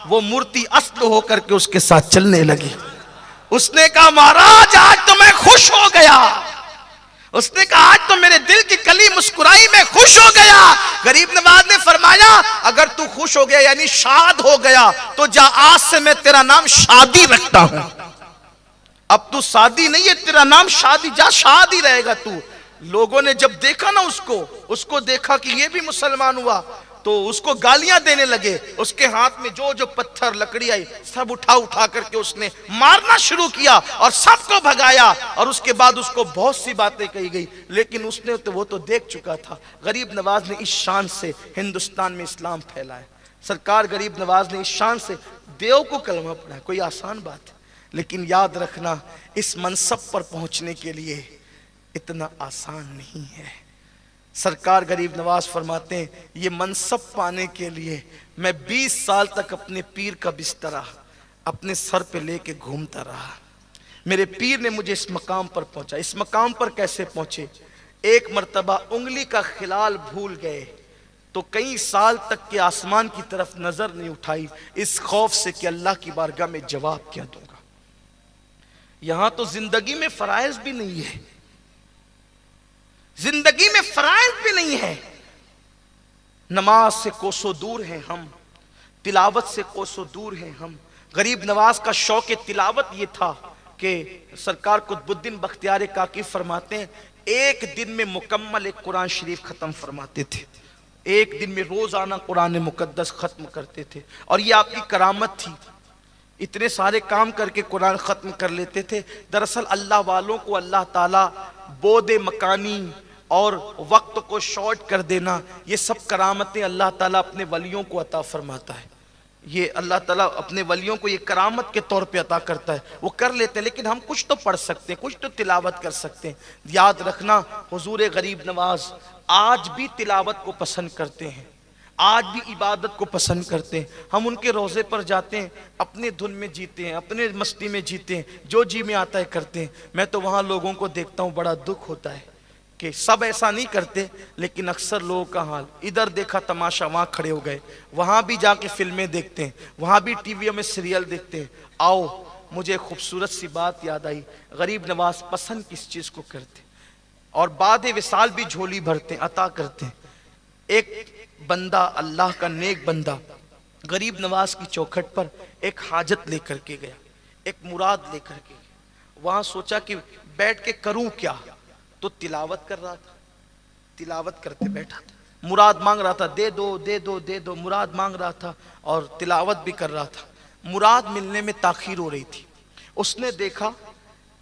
وہ مورتی اصل ہو کر کے اس کے ساتھ چلنے لگی۔ اس نے کہا مہاراج آج تو میں خوش ہو گیا، اس نے کہا آج تو میرے دل کی کلی مسکرائی، میں خوش ہو گیا۔ غریب نواز نے فرمایا اگر تو خوش ہو گیا یعنی شاد ہو گیا تو جا آج سے میں تیرا نام شادی رکھتا ہوں، اب تو سعدی نہیں ہے تیرا نام شادی، جا شاد ہی رہے گا تو۔ لوگوں نے جب دیکھا نا اس کو دیکھا کہ یہ بھی مسلمان ہوا تو اس کو گالیاں دینے لگے، اس کے ہاتھ میں جو پتھر لکڑی آئی سب اٹھا کر کے اس نے مارنا شروع کیا اور سب کو بھگایا، اور اس کے بعد اس کو بہت سی باتیں کہی گئی، لیکن اس نے وہ تو دیکھ چکا تھا۔ غریب نواز نے اس شان سے ہندوستان میں اسلام پھیلایا، سرکار غریب نواز نے اس شان سے دیو کو کلمہ پڑھا، کوئی آسان بات ہے، لیکن یاد رکھنا اس منصب پر پہنچنے کے لیے اتنا آسان نہیں ہے۔ سرکار غریب نواز فرماتے ہیں یہ منصب پانے کے لیے میں 20 سال تک اپنے پیر کا بسترا اپنے سر پہ لے کے گھومتا رہا، میرے پیر نے مجھے اس مقام پر پہنچا۔ اس مقام پر کیسے پہنچے؟ ایک مرتبہ انگلی کا خلال بھول گئے تو کئی سال تک کے آسمان کی طرف نظر نہیں اٹھائی، اس خوف سے کہ اللہ کی بارگاہ میں جواب کیا دوں گا۔ یہاں تو زندگی میں فرائض بھی نہیں ہے، زندگی میں فرائض بھی نہیں ہے، نماز سے کوسوں دور ہیں ہم، تلاوت سے کوسوں دور ہیں ہم۔ غریب نواز کا شوق تلاوت یہ تھا کہ سرکار قطب الدین بختیار کاکی فرماتے ہیں ایک دن میں مکمل ایک قرآن شریف ختم فرماتے تھے، ایک دن میں روزانہ قرآن مقدس ختم کرتے تھے، اور یہ آپ کی کرامت تھی، اتنے سارے کام کر کے قرآن ختم کر لیتے تھے۔ دراصل اللہ والوں کو اللہ تعالیٰ بود مکانی اور وقت کو شارٹ کر دینا، یہ سب کرامتیں اللہ تعالیٰ اپنے ولیوں کو عطا فرماتا ہے۔ یہ اللہ تعالیٰ اپنے ولیوں کو یہ کرامت کے طور پہ عطا کرتا ہے، وہ کر لیتے ہیں۔ لیکن ہم کچھ تو پڑھ سکتے ہیں، کچھ تو تلاوت کر سکتے ہیں۔ یاد رکھنا حضور غریب نواز آج بھی تلاوت کو پسند کرتے ہیں، آج بھی عبادت کو پسند کرتے ہیں۔ ہم ان کے روضے پر جاتے ہیں، اپنے دھن میں جیتے ہیں، اپنے مستی میں جیتے ہیں، جو جی میں آتا ہے کرتے ہیں۔ میں تو وہاں لوگوں کو دیکھتا ہوں، بڑا دکھ ہوتا ہے کہ سب ایسا نہیں کرتے، لیکن اکثر لوگوں کا حال، ادھر دیکھا تماشا وہاں کھڑے ہو گئے، وہاں بھی جا کے فلمیں دیکھتے ہیں، وہاں بھی ٹی ویوں میں سیریل دیکھتے ہیں۔ آؤ، مجھے خوبصورت سی بات یاد آئی، غریب نواز پسند کس چیز کو کرتے اور بعد وصال بھی جھولی بھرتے ہیں، عطا کرتے ہیں۔ ایک بندہ، اللہ کا نیک بندہ، غریب نواز کی چوکھٹ پر ایک حاجت لے کر کے گیا، ایک مراد لے کر کے گیا۔ وہاں سوچا کہ بیٹھ کے کروں کیا، تو تلاوت کر رہا تھا، تلاوت کرتے بیٹھا تھا، مراد مانگ رہا تھا، دے دو دے دو دے دو، مراد مانگ رہا تھا اور تلاوت بھی کر رہا تھا۔ مراد ملنے میں تاخیر ہو رہی تھی۔ اس نے دیکھا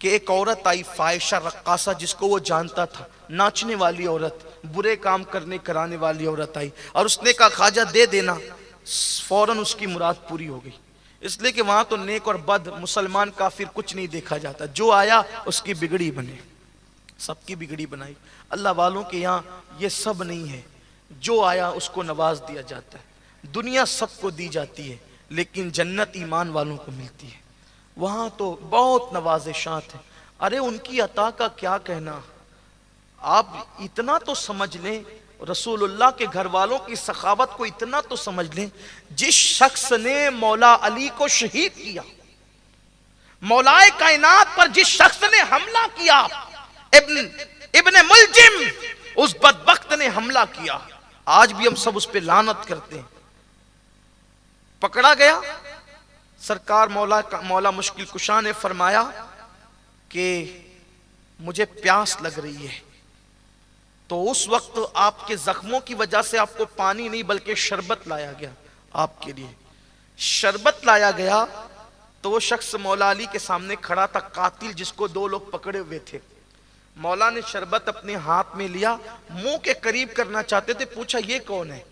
کہ ایک عورت آئی، فاحشہ رقاصہ، جس کو وہ جانتا تھا، ناچنے والی عورت، برے کام کرنے کرانے والی عورت آئی، اور اس نے کہا خواجہ دے دینا۔ فوراً اس کی مراد پوری ہو گئی، اس لیے کہ وہاں تو نیک اور بد، مسلمان کافر کچھ نہیں دیکھا جاتا، جو آیا اس کی بگڑی بنے، سب کی بگڑی بنائی۔ اللہ والوں کے یہاں یہ سب نہیں ہے، جو آیا اس کو نواز دیا جاتا ہے۔ دنیا سب کو دی جاتی ہے، لیکن جنت ایمان والوں کو ملتی ہے، وہاں تو بہت نوازشات ہیں۔ ارے ان کی عطا کا کیا کہنا، آپ اتنا تو سمجھ لیں، رسول اللہ کے گھر والوں کی سخاوت کو اتنا تو سمجھ لیں، جس شخص نے مولا علی کو شہید کیا، مولا کائنات پر جس شخص نے حملہ کیا، ابن ملجم، اس بدبخت نے حملہ کیا، آج بھی ہم سب اس پہ لعنت کرتے ہیں۔ پکڑا گیا، سرکار مولا مشکل کشا نے فرمایا کہ مجھے پیاس لگ رہی ہے، تو اس وقت آپ کے زخموں کی وجہ سے آپ کو پانی نہیں بلکہ شربت لایا گیا، آپ کے لیے شربت لایا گیا۔ تو وہ شخص مولا علی کے سامنے کھڑا تھا، قاتل جس کو دو لوگ پکڑے ہوئے تھے۔ مولا نے شربت اپنے ہاتھ میں لیا، منہ کے قریب کرنا چاہتے تھے، پوچھا یہ کون ہے؟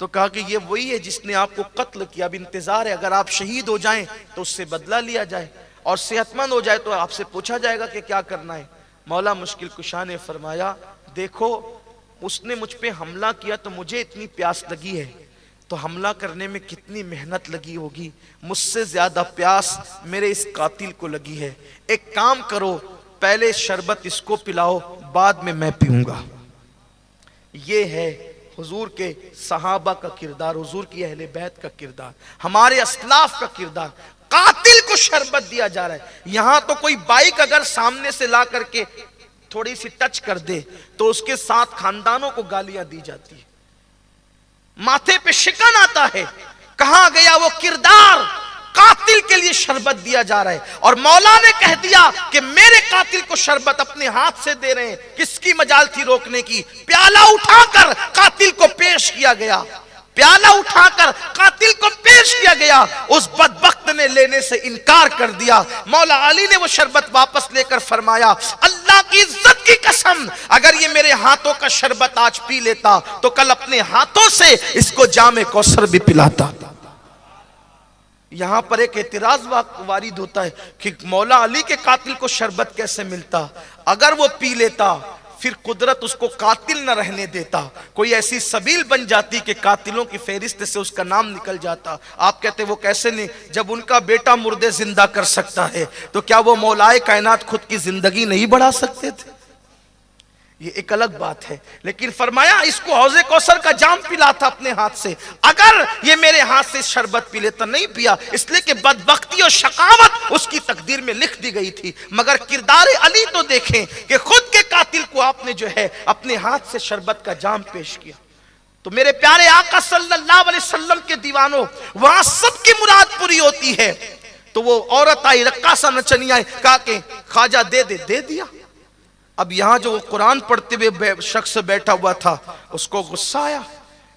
تو کہا کہ یہ وہی ہے جس نے آپ کو قتل کیا، اب انتظار ہے، اگر آپ شہید ہو جائیں تو اس سے بدلہ لیا جائے، اور صحت مند ہو جائے تو آپ سے پوچھا جائے گا کہ کیا کرنا ہے۔ مولا مشکل کشا نے فرمایا دیکھو، اس نے مجھ پہ حملہ کیا تو مجھے اتنی پیاس لگی ہے، تو حملہ کرنے میں کتنی محنت لگی ہوگی، مجھ سے زیادہ پیاس میرے اس قاتل کو لگی ہے۔ ایک کام کرو، پہلے شربت اس کو پلاؤ، بعد میں پیوں گا۔ یہ ہے حضور کے صحابہ کا کردار، حضور کی اہل بیت کا کردار، ہمارے اسلاف کا کردار۔ قاتل کو شربت دیا جا رہا ہے۔ یہاں تو کوئی بائک اگر سامنے سے لا کر کے تھوڑی سی ٹچ کر دے تو اس کے ساتھ خاندانوں کو گالیاں دی جاتی ہیں، ماتھے پہ شکن آتا ہے۔ کہاں گیا وہ کردار؟ قاتل کے لیے شربت دیا جا رہا ہے، اور مولا نے کہہ دیا کہ میرے قاتل کو شربت اپنے ہاتھ سے دے رہے ہیں۔ کس کی مجال تھی روکنے کی؟ پیالہ اٹھا کر قاتل کو پیش کیا گیا، پیالہ اٹھا کر قاتل کو پیش کیا گیا، اس بدبخت نے لینے سے انکار کر دیا۔ مولا علی نے وہ شربت واپس لے کر فرمایا اللہ کی عزت کی قسم، اگر یہ میرے ہاتھوں کا شربت آج پی لیتا تو کل اپنے ہاتھوں سے اس کو جام کوثر بھی پلاتا۔ یہاں پر ایک اعتراض وارد ہوتا ہے کہ مولا علی کے قاتل کو شربت کیسے ملتا؟ اگر وہ پی لیتا پھر قدرت اس کو قاتل نہ رہنے دیتا، کوئی ایسی سبیل بن جاتی کہ قاتلوں کی فہرست سے اس کا نام نکل جاتا۔ آپ کہتے وہ کیسے نہیں؟ جب ان کا بیٹا مردے زندہ کر سکتا ہے تو کیا وہ مولائے کائنات خود کی زندگی نہیں بڑھا سکتے تھے؟ یہ ایک الگ بات ہے، لیکن فرمایا اس کو حوض کوثر کا جام پلا تھا اپنے ہاتھ سے، اگر یہ میرے ہاتھ سے شربت پی لیتا، نہیں پیا، اس لیے کہ بدبختی اور شقاوت اس کی تقدیر میں لکھ دی گئی تھی۔ مگر کردار علی تو دیکھیں کہ خود کے قاتل کو آپ نے جو ہے اپنے ہاتھ سے شربت کا جام پیش کیا۔ تو میرے پیارے آقا صلی اللہ علیہ وسلم کے دیوانوں، وہاں سب کی مراد پوری ہوتی ہے۔ تو وہ عورت آئی، رقاصہ نچنی آئی، کہا کہ خواجہ دے دے، دے دیا۔ اب یہاں جو قرآن پڑھتے ہوئے شخص بیٹھا ہوا تھا اس کو غصہ آیا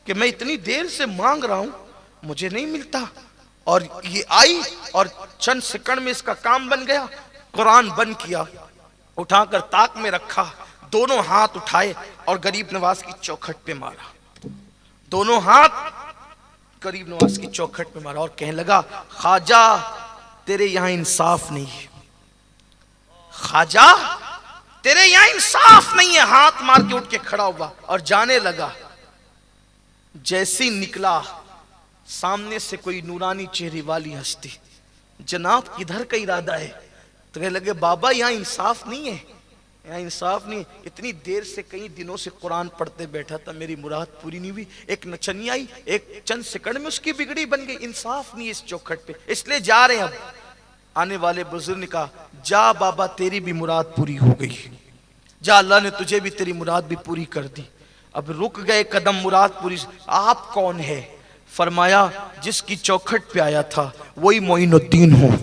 کہ میں اتنی دیر سے مانگ رہا ہوں مجھے نہیں ملتا، اور یہ آئی اور چند سیکنڈ میں اس کا کام بن گیا۔ قرآن بند کیا، اٹھا کر طاق میں رکھا، دونوں ہاتھ اٹھائے اور غریب نواز کی چوکھٹ پہ مارا، دونوں ہاتھ غریب نواز کی چوکھٹ پہ مارا اور کہنے لگا خواجہ تیرے یہاں انصاف نہیں ہے، خواجہ تیرے یہاں انصاف نہیں ہے۔ ہاتھ مار کے اٹھ کے کھڑا ہوا اور جانے لگا۔ جیسی نکلا سامنے سے کوئی نورانی چہرے والی ہستی، جناب کدھر کا ارادہ ہے؟ تو کہنے لگے بابا یہاں انصاف نہیں ہے، یہاں انصاف نہیں ہے، اتنی دیر سے کئی دنوں سے قرآن پڑھتے بیٹھا تھا، میری مراد پوری نہیں ہوئی، ایک نچنی آئی ایک چند سیکنڈ میں اس کی بگڑی بن گئی، انصاف نہیں ہے اس چوکھٹ پہ، اس لیے جا رہے ہیں۔ اب آنے والے بزرگ نے کہا جا بابا تیری بھی مراد پوری ہو گئی، جا اللہ نے تجھے بھی تیری مراد بھی پوری کر دی۔ اب رک گئے قدم، مراد پوری۔ آپ کون ہے؟ فرمایا جس کی چوکھٹ پہ آیا تھا وہی معین الدین ہوں،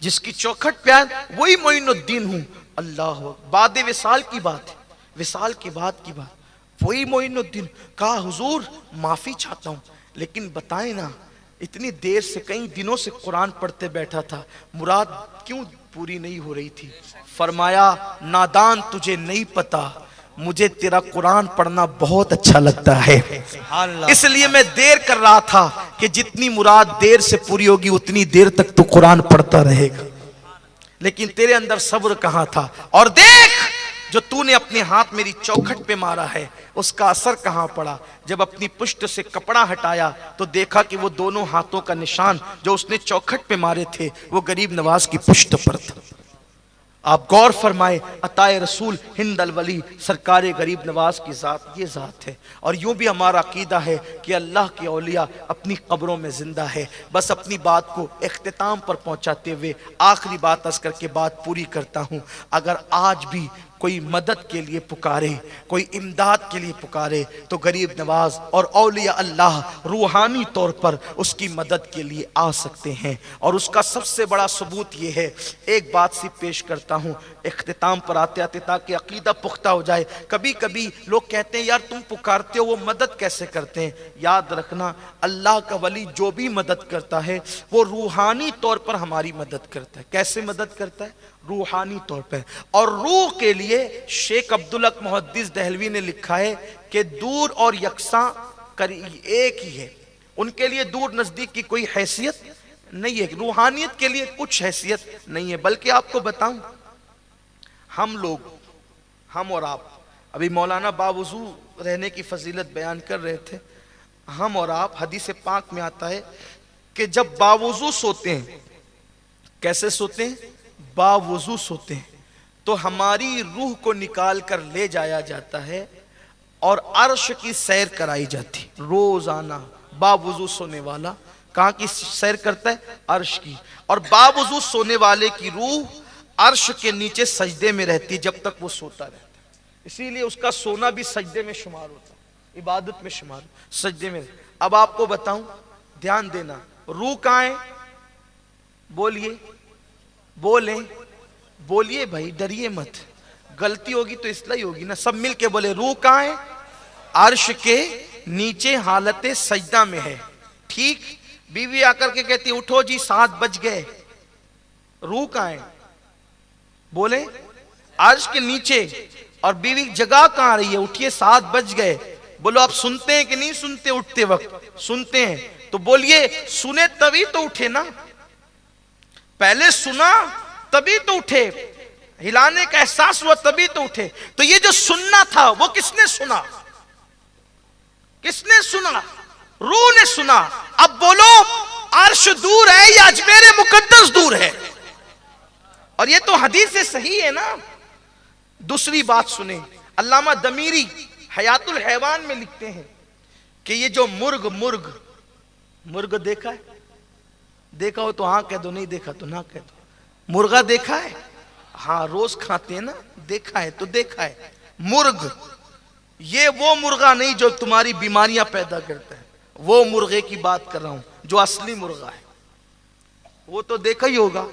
جس کی چوکھٹ پہ آیا وہی معین الدین ہوں۔ اللہ بعد وصال کی بات ہے، وصال کی بات کی بات، وہی معین الدین۔ کہا حضور معافی چاہتا ہوں لیکن بتائیں نا اتنی دیر سے کئی دنوں سے قرآن پڑھتے بیٹھا تھا، مراد کیوں پوری نہیں ہو رہی تھی؟ فرمایا نادان تجھے نہیں پتا، مجھے تیرا قرآن پڑھنا بہت اچھا لگتا ہے، اس لیے میں دیر کر رہا تھا کہ جتنی مراد دیر سے پوری ہوگی اتنی دیر تک تو قرآن پڑھتا رہے گا، لیکن تیرے اندر صبر کہاں تھا؟ اور دیکھ جو تو نے اپنے ہاتھ میری چوکھٹ پہ مارا ہے اس کا اثر کہاں پڑا؟ جب اپنی پشت سے کپڑا ہٹایا تو دیکھا کہ وہ دونوں ہاتھوں کا نشان جو اس نے چوکھٹ پہ مارے تھے وہ غریب نواز کی پشت پر تھا۔ آپ غور فرمائے عطائے رسول ہند الولی سرکار غریب نواز کی ذات یہ ذات ہے۔ اور یوں بھی ہمارا عقیدہ ہے کہ اللہ کے اولیاء اپنی قبروں میں زندہ ہے۔ بس اپنی بات کو اختتام پر پہنچاتے ہوئے آخری بات عرض کر کے بات پوری کرتا ہوں۔ اگر آج بھی کوئی مدد کے لیے پکارے، کوئی امداد کے لیے پکارے تو غریب نواز اور اولیاء اللہ روحانی طور پر اس کی مدد کے لیے آ سکتے ہیں، اور اس کا سب سے بڑا ثبوت یہ ہے۔ ایک بات سی پیش کرتا ہوں اختتام پر آتے آتے تاکہ عقیدہ پختہ ہو جائے۔ کبھی کبھی لوگ کہتے ہیں یار تم پکارتے ہو وہ مدد کیسے کرتے ہیں؟ یاد رکھنا اللہ کا ولی جو بھی مدد کرتا ہے وہ روحانی طور پر ہماری مدد کرتا ہے۔ کیسے مدد کرتا ہے؟ روحانی طور پر۔ اور روح کے لیے شیخ عبدالحق محدث دہلوی نے لکھا ہے کہ دور اور یکساں ایک ہی ہے، ان کے لیے دور نزدیک کی کوئی حیثیت نہیں ہے، روحانیت کے لیے کچھ حیثیت نہیں ہے۔ بلکہ آپ کو بتاؤں ہم لوگ، ہم اور آپ، ابھی مولانا باوضو رہنے کی فضیلت بیان کر رہے تھے، ہم اور آپ حدیث پاک میں آتا ہے کہ جب باوضو سوتے ہیں، کیسے سوتے ہیں؟ باوضو سوتے ہیں تو ہماری روح کو نکال کر لے جایا جاتا ہے اور عرش کی سیر کرائی جاتی۔ روزانہ باوضو سونے والا کہاں کی سیر کرتا ہے؟ عرش کی۔ اور باوضو سونے والے کی روح عرش کے نیچے سجدے میں رہتی جب تک وہ سوتا رہتا ہے، اسی لیے اس کا سونا بھی سجدے میں شمار ہوتا ہے، عبادت میں شمار، سجدے میں۔ اب آپ کو بتاؤں، دھیان دینا، روح کہاں ہے؟ بولیے بولیں، بولیے بھائی، ڈریے مت، غلطی ہوگی تو اصلاح ہوگی نا، سب مل کے بولے روح کہاں ہے؟ عرش کے نیچے حالت سجدہ میں ہے، ٹھیک؟ بیوی آ کر کے کہتی اٹھو جی 7 بج گئے، روح کہاں ہے؟ بولیں عرش کے نیچے، اور بیوی جگہ کہاں رہی ہے؟ اٹھیے 7 بج گئے، بولو آپ سنتے ہیں کہ نہیں سنتے؟ اٹھتے وقت سنتے ہیں تو بولیے سنے تبھی تو اٹھے نا، پہلے سنا تبھی تو اٹھے، ہلانے کا احساس ہوا تبھی تو اٹھے۔ تو یہ جو سننا تھا وہ کس نے سنا؟ کس نے سنا؟ روح نے سنا۔ اب بولو عرش دور ہے یا اجمیر مقدس دور ہے؟ اور یہ تو حدیث صحیح ہے نا۔ دوسری بات سنیں، علامہ دمیری حیات الحیوان میں لکھتے ہیں کہ یہ جو مرغ دیکھا ہے؟ دیکھا ہو تو ہاں کہہ دو، نہیں دیکھا تو نہ کہہ دو۔ مرغا دیکھا ہے؟ ہاں روز کھاتے ہیں نا، دیکھا ہے تو دیکھا ہے۔ مرغ، یہ وہ مرغا نہیں جو تمہاری بیماریاں پیدا کرتا ہے، وہ مرغے کی بات کر رہا ہوں جو اصلی مرغا ہے۔ وہ تو دیکھا ہی ہوگا،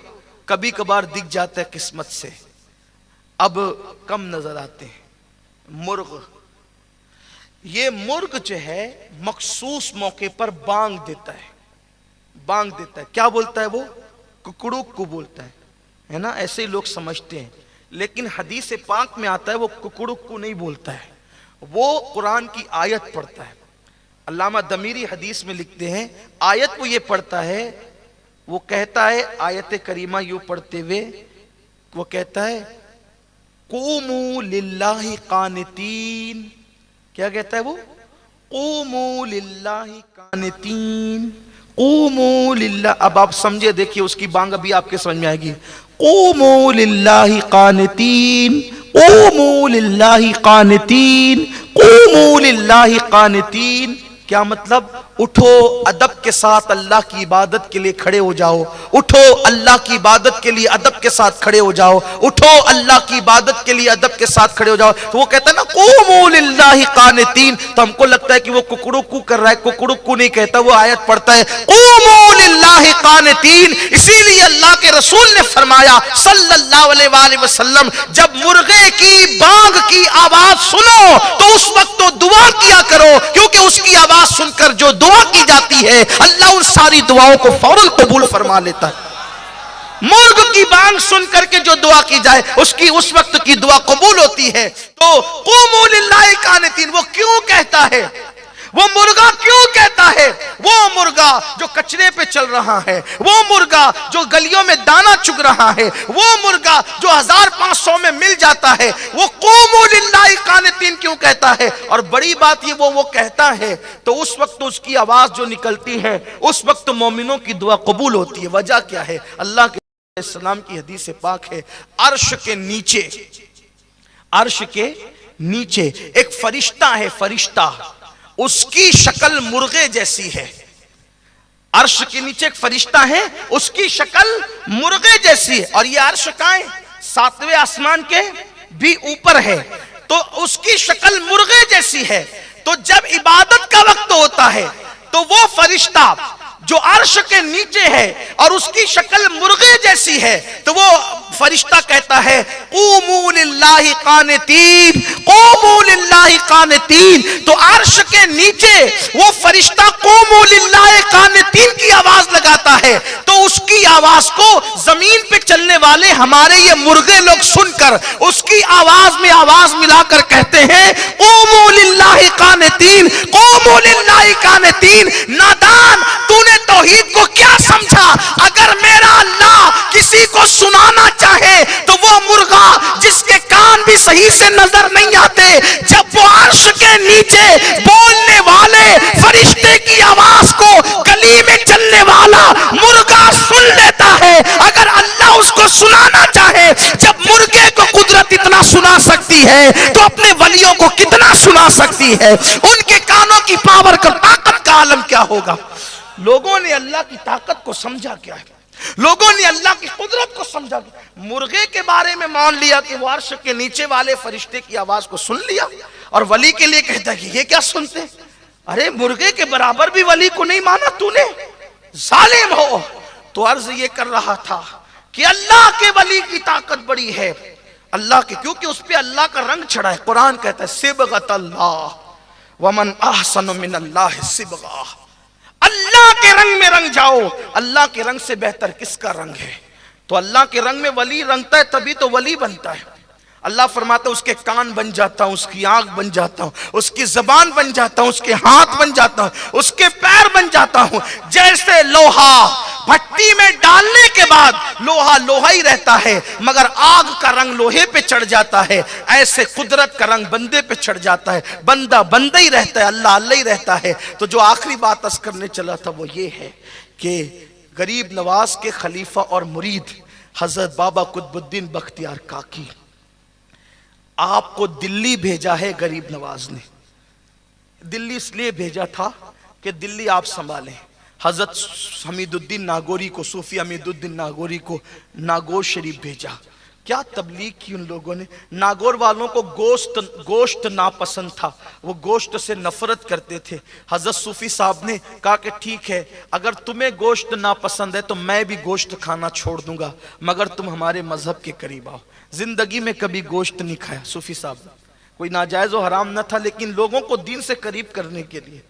کبھی کبھار دکھ جاتا ہے قسمت سے، اب کم نظر آتے ہیں۔ مرغ، یہ مرغ جو ہے مخصوص موقع پر بانگ دیتا ہے، بانگ دیتا ہے۔ کیا بولتا ہے وہ؟ ککڑوک کو بولتا ہے نا، ایسے ہی لوگ سمجھتے ہیں، لیکن حدیث پاک میں آتا ہے وہ ککڑوک کو نہیں بولتا ہے، وہ قرآن کی آیت پڑھتا ہے۔ علامہ دمیری حدیث میں لکھتے ہیں آیت وہ یہ پڑھتا ہے، وہ کہتا ہے آیت کریمہ یوں پڑھتے ہوئے وہ کہتا ہے قوموا للہ قانتین۔ کیا کہتا ہے وہ؟ قوموا للہ قانتین، قوموا للہ۔ اب آپ سمجھے، دیکھیے اس کی بانگ ابھی آپ کے سمجھ میں آئے گی۔ قوموا للہ قانتین، قوموا للہ قانتین، قوموا للہ قانتین۔ کیا مطلب؟ اٹھو ادب کے ساتھ اللہ کی عبادت کے لیے کھڑے ہو جاؤ، اٹھو اللہ کی عبادت کے لیے ادب کے ساتھ کھڑے ہو جاؤ، اٹھو اللہ کی عبادت کے لیے ادب کے ساتھ کھڑے ہو جاؤ۔ تو وہ کہتا ہے نا قوموا للہ قانتین، تو ہم کو لگتا ہے کہ وہ ککڑو کو کر رہا ہے، ککڑو کو نہیں کہتا، وہ آیت پڑھتا ہے قوموا للہ قانتین۔ اسی لیے اللہ کے رسول نے فرمایا صلی اللہ علیہ وآلہ وسلم جب مرغے کی بانگ کی آواز سنو تو اس وقت تو دعا کیا کرو، کیونکہ اس کی آواز سن کر جو دعا کی جاتی ہے اللہ ان ساری دعاؤں کو فوراً قبول فرما لیتا ہے۔ مرغ کی بانگ سن کر کے جو دعا کی جائے اس کی اس وقت کی دعا قبول ہوتی ہے۔ تو قوموا للہ قانتین وہ کیوں کہتا ہے؟ وہ مرغا کیوں کہتا ہے؟ وہ مرغا جو کچرے پہ چل رہا ہے، وہ مرغا جو گلیوں میں دانا چگ رہا ہے، وہ مرغا جو 1500 میں مل جاتا ہے، وہ قوموا للہ قانتین کیوں کہتا ہے؟ اور بڑی بات یہ وہ کہتا ہے تو اس وقت اس کی آواز جو نکلتی ہے اس وقت مومنوں کی دعا قبول ہوتی ہے۔ وجہ کیا ہے؟ اللہ کے السلام کی حدیث پاک ہے عرش کے نیچے، عرش کے نیچے ایک فرشتہ ہے، فرشتہ، اس کی شکل مرغے جیسی ہے۔ عرش کے نیچے ایک فرشتہ ہے، اس کی شکل مرغے جیسی ہے، اور یہ عرش کہاں ہے؟ 7ویں آسمان کے بھی اوپر ہے، تو اس کی شکل مرغے جیسی ہے۔ تو جب عبادت کا وقت ہوتا ہے تو وہ فرشتہ جو عرش کے نیچے ہے اور اس کی شکل مرغے جیسی ہے تو وہ فرشتہ کہتا ہے قوموا للہ قانتین، قوموا للہ قانتین۔ تو عرش کے نیچے وہ فرشتہ قوموا للہ قانتین کی آواز لگاتا ہے، تو اس کی آواز کو زمین پہ چلنے والے ہمارے یہ مرغے لوگ سن کر اس کی آواز میں آواز ملا کر کہتے ہیں قوموا للہ قانتین، قوموا للہ قانتین۔ نادان، تو نے توحید کو کیا سمجھا؟ اگر میرا اللہ کسی کو سنانا چاہے تو وہ مرغا جس کے کان بھی صحیح سے نظر نہیں آتے، جب وہ عرش کے نیچے بولنے والے فرشتے کی آواز کو گلی میں چلنے والا مرغا سن لیتا ہے، اگر اللہ اس کو سنانا چاہے، جب مرغے کو قدرت اتنا سنا سکتی ہے تو اپنے ولیوں کو کتنا سنا سکتی ہے؟ ان کے کانوں کی پاور کا، طاقت کا عالم کیا ہوگا؟ لوگوں نے اللہ کی طاقت کو سمجھا کیا ہے، لوگوں نے اللہ کی قدرت کو سمجھا کیا؟ مرغے کے بارے میں مان لیا کہ وہ عرش کے نیچے والے فرشتے کی آواز کو سن لیا، اور ولی کے لیے کہتا ہے کہ یہ کیا سنتے؟ ارے مرغے کے برابر بھی ولی کو نہیں مانا تو نے، ظالم ہو۔ تو عرض یہ کر رہا تھا کہ اللہ کے ولی کی طاقت بڑی ہے، اللہ کے، کیونکہ اس پہ اللہ کا رنگ چڑھا ہے۔ قرآن کہتا ہے صبغۃ اللہ ومن احسن من اللہ صبغہ، اللہ کے رنگ میں رنگ جاؤ، اللہ کے رنگ سے بہتر کس کا رنگ ہے؟ تو اللہ کے رنگ میں ولی رنگتا ہے تبھی تو ولی بنتا ہے۔ اللہ فرماتا ہے اس کے کان بن جاتا ہوں، اس کی آنکھ بن جاتا ہوں، اس کی زبان بن جاتا ہوں، اس کے ہاتھ بن جاتا ہوں، اس کے پیر بن جاتا ہوں۔ جیسے لوہا بھٹی میں ڈالنے کے بعد لوہا لوہا ہی رہتا ہے مگر آگ کا رنگ لوہے پہ چڑھ جاتا ہے، ایسے قدرت کا رنگ بندے پہ چڑھ جاتا ہے، بندہ بندہ ہی رہتا ہے، اللہ اللہ ہی رہتا ہے۔ تو جو آخری بات عرض کرنے چلا تھا وہ یہ ہے کہ غریب نواز کے خلیفہ اور مرید حضرت بابا قطب الدین بختیار کاکی، آپ کو دلی بھیجا ہے غریب نواز نے۔ دلی اس لیے بھیجا تھا کہ دلی آپ سنبھالیں۔ حضرت حمید الدین ناگوری کو، صوفی حمید الدین ناگوری کو ناگور شریف بھیجا، کیا تبلیغ کی ان لوگوں نے. ناگور والوں کو گوشت ناپسند تھا، وہ گوشت سے نفرت کرتے تھے. حضرت صوفی صاحب نے کہا کہ ٹھیک ہے، اگر تمہیں گوشت ناپسند ہے تو میں بھی گوشت کھانا چھوڑ دوں گا، مگر تم ہمارے مذہب کے قریب آؤ. زندگی میں کبھی گوشت نہیں کھایا صوفی صاحب نے، کوئی ناجائز و حرام نہ تھا، لیکن لوگوں کو دین سے قریب کرنے کے لیے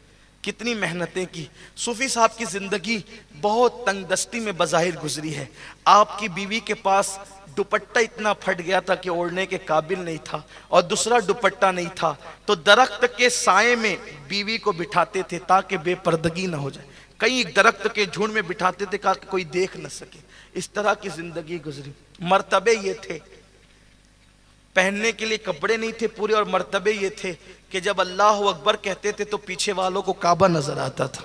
کتنی محنتیں کی. صوفی صاحب کی زندگی بہت تنگ دستی میں بظاہر گزری ہے. آپ کی بیوی کے پاس دوپٹہ اتنا پھٹ گیا تھا کہ اوڑھنے کے قابل نہیں تھا، اور دوسرا دوپٹہ نہیں تھا، تو درخت کے سائے میں بیوی کو بٹھاتے تھے تاکہ بے پردگی نہ ہو جائے. کئی درخت کے جھنڈ میں بٹھاتے تھے کہ کوئی دیکھ نہ سکے. اس طرح کی زندگی گزری. مرتبے یہ تھے، پہننے کے لیے کپڑے نہیں تھے پورے، اور مرتبے یہ تھے کہ جب اللہ اکبر کہتے تھے تو پیچھے والوں کو کعبہ نظر آتا تھا.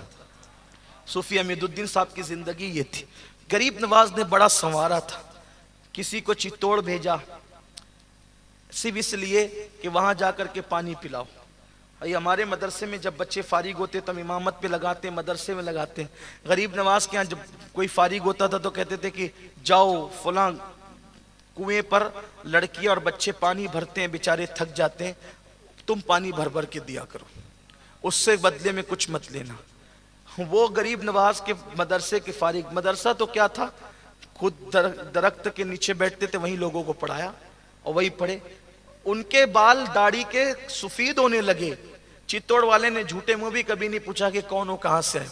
صوفی امید الدین صاحب کی زندگی یہ تھی. غریب نواز نے بڑا سنوارا تھا. کسی کو چتوڑ بھیجا صرف اس لیے کہ وہاں جا کر کے پانی پلاؤ. ہمارے مدرسے میں جب بچے فارغ ہوتے تو ہم امامت پہ لگاتے ہیں، مدرسے میں لگاتے ہیں. غریب نواز کے ہاں جب کوئی فارغ ہوتا تھا تو کہتے تھے کہ جاؤ فلاں کنویں پر لڑکیاں اور بچے پانی بھرتے ہیں، بیچارے تھک جاتے ہیں، تم پانی بھر بھر کے دیا کرو، اس سے بدلے میں کچھ مت لینا. وہ غریب نواز کے مدرسے کے فارغ، مدرسہ تو کیا تھا، خود درخت کے نیچے بیٹھتے تھے، وہیں لوگوں کو پڑھایا اور وہی پڑھے. ان کے بال داڑھی کے سفید ہونے لگے. چتوڑ والے نے جھوٹے منہ بھی کبھی نہیں پوچھا کہ کون ہو، کہاں سے ہے.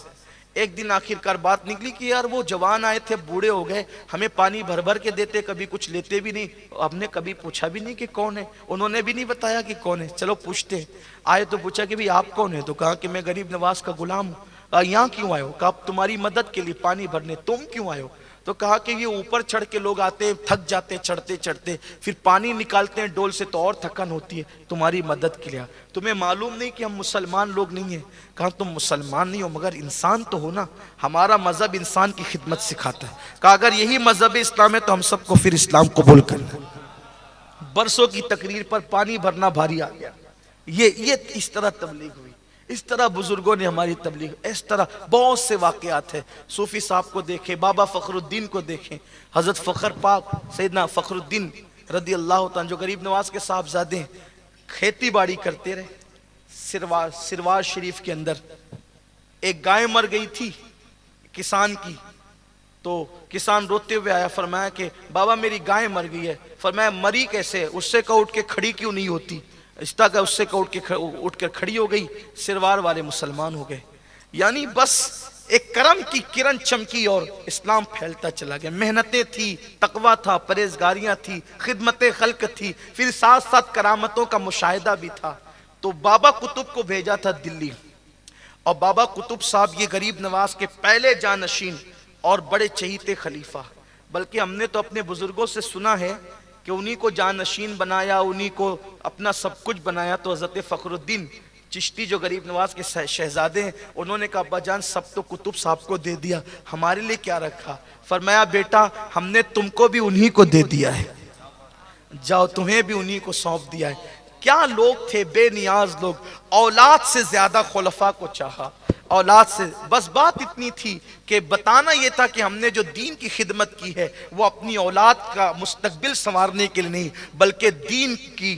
ایک دن آخر کار بات نکلی کہ یار وہ جوان آئے تھے، بوڑھے ہو گئے، ہمیں پانی بھر بھر کے دیتے، کبھی کچھ لیتے بھی نہیں. ہم نے کبھی پوچھا بھی نہیں کہ کون ہے، انہوں نے بھی نہیں بتایا کہ کون ہے. چلو پوچھتے ہیں. آئے تو پوچھا کہ بھی آپ کون ہیں، تو کہا کہ میں غریب نواز کا غلام ہوں. کہا یہاں کیوں آئے ہو، کہا تمہاری مدد کے لیے پانی بھرنے. تم کیوں آئے ہو، تو کہا کہ یہ اوپر چڑھ کے لوگ آتے ہیں، تھک جاتے چڑھتے چڑھتے، پھر پانی نکالتے ہیں ڈول سے تو اور تھکن ہوتی ہے، تمہاری مدد کے لیے. تمہیں معلوم نہیں کہ ہم مسلمان لوگ نہیں ہیں. کہا تم مسلمان نہیں ہو مگر انسان تو ہو نا، ہمارا مذہب انسان کی خدمت سکھاتا ہے. کہا اگر یہی مذہب اسلام ہے تو ہم سب کو پھر اسلام قبول کرنا. برسوں کی تقریر پر پانی بھرنا بھاری آ گیا. یہ اس طرح تبلیغ ہوئی. اس طرح بزرگوں نے ہماری تبلیغ، اس طرح بہت سے واقعات ہیں. صوفی صاحب کو دیکھیں، بابا فخر الدین کو دیکھیں، حضرت فخر پاک سیدنا فخر الدین رضی اللہ تعالیٰ جو غریب نواز کے صاحبزادے ہیں، کھیتی باڑی کرتے رہے. سرواز شریف کے اندر ایک گائے مر گئی تھی کسان کی، تو کسان روتے ہوئے آیا، فرمایا کہ بابا میری گائے مر گئی ہے. فرمایا مری کیسے، اس سے کہو اٹھ کے کھڑی کیوں نہیں ہوتی. اس طرح اس سے اٹھ کر کھڑی ہو گئی. سروار والے مسلمان ہو گئے. یعنی بس ایک کرم کی کرن چمکی اور اسلام پھیلتا چلا گیا. محنتیں تھی، تقویٰ تھا، پرہیزگاریاں تھی، خدمت خلق تھی، پھر ساتھ ساتھ کرامتوں کا مشاہدہ بھی تھا. تو بابا قطب کو بھیجا تھا دلی، اور بابا قطب صاحب یہ غریب نواز کے پہلے جانشین اور بڑے چہیتے خلیفہ. بلکہ ہم نے تو اپنے بزرگوں سے سنا ہے کہ انہی کو جانشین بنایا، انہی کو اپنا سب کچھ بنایا. تو حضرت فخر الدین چشتی جو غریب نواز کے شہزادے ہیں، انہوں نے کہا ابا جان سب تو قطب صاحب کو دے دیا، ہمارے لیے کیا رکھا. فرمایا بیٹا ہم نے تم کو بھی انہی کو دے دیا ہے، جاؤ تمہیں بھی انہی کو سونپ دیا ہے. کیا لوگ تھے، بے نیاز لوگ. اولاد سے زیادہ خلفاء کو چاہا، اولاد سے. بس بات اتنی تھی کہ بتانا یہ تھا کہ ہم نے جو دین کی خدمت کی ہے وہ اپنی اولاد کا مستقبل سنوارنے کے لیے نہیں، بلکہ دین کی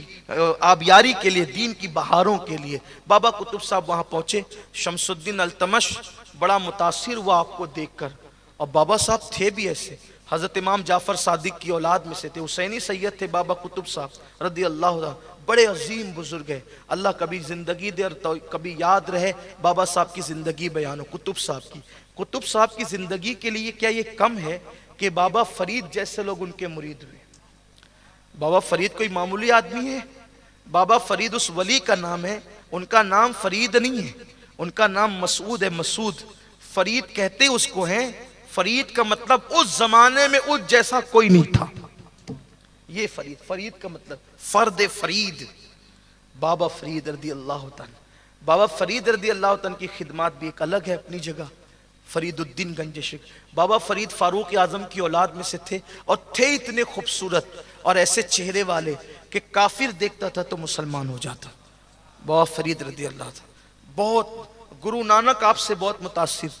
آبیاری کے لیے، دین کی بہاروں کے لیے. بابا قطب صاحب وہاں پہنچے. شمس الدین التمش بڑا متاثر ہوا آپ کو دیکھ کر. اور بابا صاحب تھے بھی ایسے، حضرت امام جعفر صادق کی اولاد میں سے تھے، حسینی سید تھے بابا قطب صاحب رضی اللہ عنہ. بڑے عظیم بزرگ ہیں. اللہ کبھی زندگی دے اور کبھی یاد رہے بابا صاحب کی زندگی بیان ہو. قطب صاحب کی، قطب صاحب کی زندگی کے لیے کیا یہ کم ہے کہ بابا فرید جیسے لوگ ان کے مرید ہوئے. بابا فرید کوئی معمولی آدمی ہے. بابا فرید اس ولی کا نام ہے. ان کا نام فرید نہیں ہے، ان کا نام مسعود ہے. مسعود فرید کہتے اس کو ہیں. فرید کا مطلب اس زمانے میں اس جیسا کوئی نہیں تھا. یہ فرید کا مطلب فرد فرید. بابا فرید رضی اللہ تعالیٰ، بابا فرید رضی اللہ تعالیٰ کی خدمات بھی ایک الگ ہے اپنی جگہ. فرید الدین گنج شیخ بابا فرید فاروق اعظم کی اولاد میں سے تھے، اور تھے اتنے خوبصورت اور ایسے چہرے والے کہ کافر دیکھتا تھا تو مسلمان ہو جاتا. بابا فرید رضی اللہ تعالیٰ بہت، گرو نانک آپ سے بہت متاثر.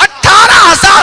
18,000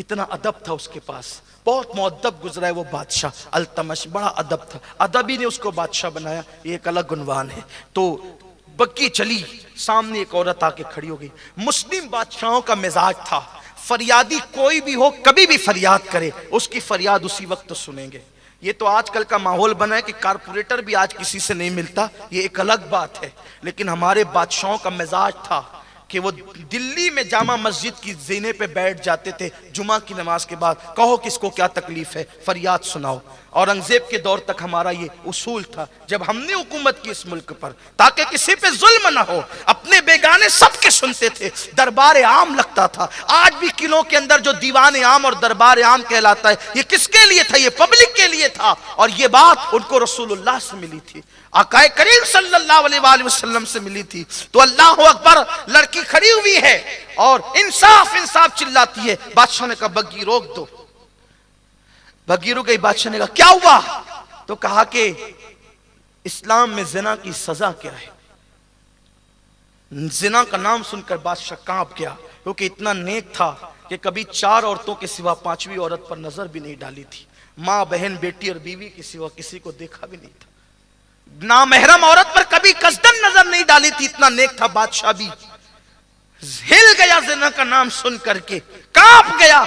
اتنا ادب تھا اس کے پاس، بہت مؤدب گزرا ہے وہ بادشاہ التمش، بڑا ادب تھا، ادب ہی نے اس کو بادشاہ بنایا، یہ ایک الگ عنوان ہے۔ تو بکی چلی، سامنے ایک عورت آ کے کھڑی ہو گئی۔ مسلم بادشاہوں کا مزاج تھا، فریادی کوئی بھی ہو کبھی بھی فریاد کرے اس کی فریاد اسی وقت سنیں گے۔ یہ تو آج کل کا ماحول بنا ہے کہ کارپوریٹر بھی آج کسی سے نہیں ملتا، یہ ایک الگ بات ہے، لیکن ہمارے بادشاہوں کا مزاج تھا کہ وہ دلی میں جامع مسجد کی زینے پہ بیٹھ جاتے تھے جمعہ کی نماز کے بعد، کہو کس کو کیا تکلیف ہے، فریاد سناؤ۔ اورنگزیب کے دور تک ہمارا یہ اصول تھا، جب ہم نے حکومت کی اس ملک پر تاکہ کسی پہ ظلم نہ ہو، اپنے بیگانے سب کے سنتے تھے، دربار عام لگتا تھا۔ آج بھی قلعوں کے اندر جو دیوان عام اور دربار عام کہلاتا ہے، یہ کس کے لیے تھا؟ یہ پبلک کے لیے تھا، اور یہ بات ان کو رسول اللہ سے ملی تھی، آقائے کریم صلی اللہ علیہ وآلہ وسلم سے ملی تھی۔ تو اللہ اکبر، لڑکی کھڑی ہوئی ہے اور انصاف انصاف چلاتی ہے۔ بادشاہ نے کہا بگی روک دو، بگی رک گئی۔ بادشاہ نے کہا کیا ہوا؟ تو کہا کہ اسلام میں زنا کی سزا کیا ہے۔ زنا کا نام سن کر بادشاہ کانپ گیا، کیونکہ اتنا نیک تھا کہ کبھی 4 عورتوں کے سوا 5ویں عورت پر نظر بھی نہیں ڈالی تھی، ماں بہن بیٹی اور بیوی کے سوا کسی کو دیکھا بھی نہیں تھا، نامحرم عورت پر کبھی قصدن نظر نہیں ڈالی تھی، اتنا نیک تھا۔ بادشاہ بھی ہل گیا زنا کا نام سن کر کے، کانپ گیا۔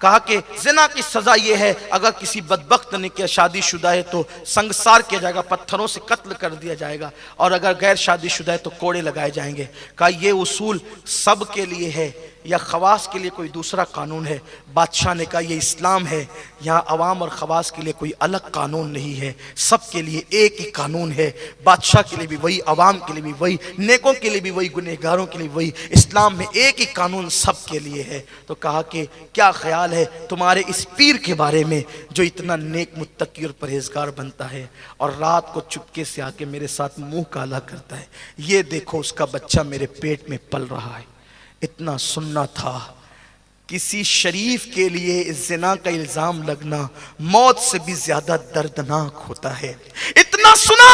کہا کہ زنا کی سزا یہ ہے، اگر کسی بدبخت نے کیا شادی شدہ ہے تو سنگسار کیا جائے گا، پتھروں سے قتل کر دیا جائے گا، اور اگر غیر شادی شدہ ہے تو کوڑے لگائے جائیں گے۔ کہا یہ اصول سب کے لیے ہے یا خواص کے لیے کوئی دوسرا قانون ہے؟ بادشاہ نے کہا یہ اسلام ہے، یہاں عوام اور خواص کے لیے کوئی الگ قانون نہیں ہے، سب کے لیے ایک ہی قانون ہے، بادشاہ کے لیے بھی وہی، عوام کے لیے بھی وہی، نیکوں کے لیے بھی وہی، گنہگاروں کے لیے وہی، اسلام میں ایک ہی قانون سب کے لیے ہے۔ تو کہا کہ کیا خیال ہے تمہارے اس پیر کے بارے میں جو اتنا نیک متقی اور پرہیزگار بنتا ہے اور رات کو چپکے سے آ کے میرے ساتھ منہ کالا کرتا ہے؟ یہ دیکھو اس کا بچہ میرے پیٹ میں پل رہا ہے۔ اتنا سننا تھا، کسی شریف کے لیے زنا کا الزام لگنا موت سے بھی زیادہ دردناک ہوتا ہے۔ اتنا سنا،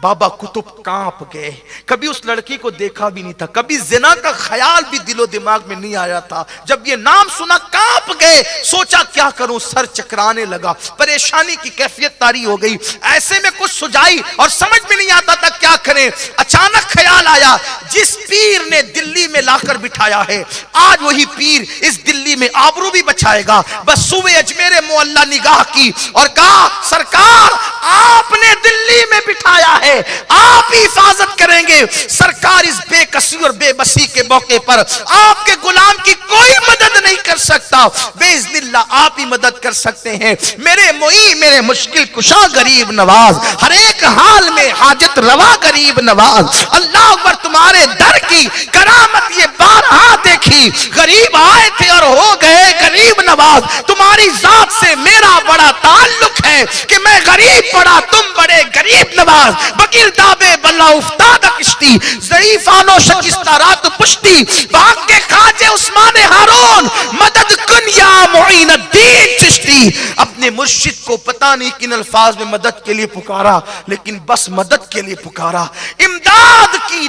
بابا قطب کانپ گئے، کبھی اس لڑکی کو دیکھا بھی نہیں تھا، کبھی زنا کا خیال بھی دل و دماغ میں نہیں آیا تھا، جب یہ نام سنا کانپ گئے، سوچا کیا کروں، سر چکرانے لگا، پریشانی کی کیفیت طاری ہو گئی، ایسے میں کچھ سجائی اور سمجھ میں نہیں آتا تھا کیا کریں۔ اچانک خیال آیا، جس پیر نے دلی میں لا کر بٹھایا ہے، آج وہی پیر اس دلی میں آبرو بھی بچائے گا۔ بس صوبے اجمیر معلیٰ نگاہ کی اور کہا سرکار آپ نے دلی میں بٹھایا ہے، آپ ہی حفاظت کریں گے۔ سرکار اس بے کسی اور بے بسی کے موقع پر آپ کے غلام کی کوئی مدد نہیں کر سکتا، باذن اللہ آپ ہی مدد کر سکتے ہیں۔ میرے معین، میرے مشکل کشا غریب نواز، ہر ایک حال میں حاجت روا غریب نواز، اللہ اکبر تمہارے در کی کرامت یہ بارہا دیکھی، غریب آئے تھے اور ہو گئے غریب نواز، تمہاری ذات سے میرا بڑا تعلق ہے کہ میں غریب پڑا تم بڑے غریب نواز۔ بکیر دابے بلا افتاد کشتی، ضعیفانو شکستہ رات پشتی، باغ کے خواجے عثمان ہارون، مدد کن یا معین الدین چشتی۔ اپنے مرشد کو پتہ نہیں کن الفاظ میں مدد کے لیے پکارا، لیکن بس مدد کے لیے پکارا، امداد کی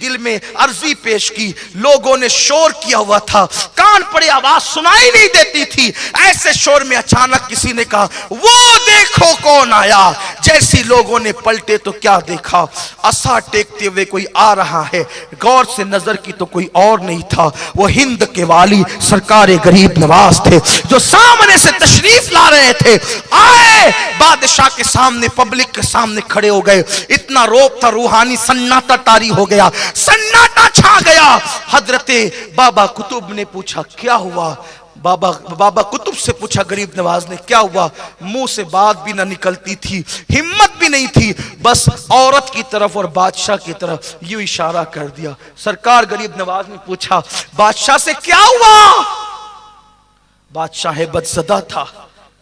دل میں عرضی پیش کی۔ لوگوں نے شور کیا ہوا تھا، کان پڑے آواز سنائی نہیں دیتی تھی، ایسے شور میں اچانک کسی نے کہا وہ دیکھو کون آیا۔ جیسی لوگوں نے پلٹے تو کیا دیکھا، عصا ٹیکتے ہوئے کوئی آ رہا ہے، غور سے نظر کی تو کوئی اور نہیں تھا، وہ ہند کے والی سرکار غریب نواز تھے جو سامنے سے تشریف لا رہے تھے۔ آئے بادشاہ کے سامنے، پبلک کے سامنے کھڑے ہو گئے، اتنا روب تھا، روحانی سناٹا طاری ہو گیا، سناٹا چھا گیا۔ حضرت بابا قطب نے پوچھا کیا ہوا؟ بابا قطب سے پوچھا غریب نواز نے کیا ہوا؟ منہ سے بات بھی نہ نکلتی تھی، ہمت بھی نہیں تھی، بس عورت کی طرف اور بادشاہ کی طرف یوں اشارہ کر دیا۔ سرکار غریب نواز نے پوچھا بادشاہ سے کیا ہوا؟ بادشاہ ہیبت زدہ تھا،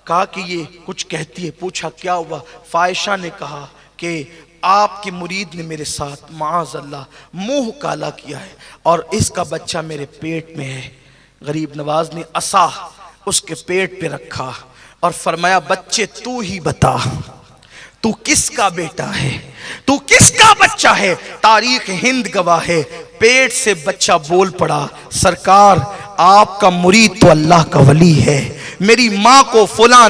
کہا کہ یہ کچھ کہتی ہے، پوچھا کیا ہوا؟ فائشہ نے کہا کہ آپ کے مرید نے میرے ساتھ معاذ اللہ منہ کالا کیا ہے اور اس کا بچہ میرے پیٹ میں ہے۔ غریب نواز نے عصا اس کے پیٹ پہ رکھا اور فرمایا بچے تو ہی بتا، تو کس کا بیٹا ہے، تو کس کا بچہ ہے؟ تاریخ ہند گواہ ہے، پیٹ سے بچہ بول پڑا سرکار آپ کا مرید تو اللہ کا ولی ہے، میری ماں کو فلاں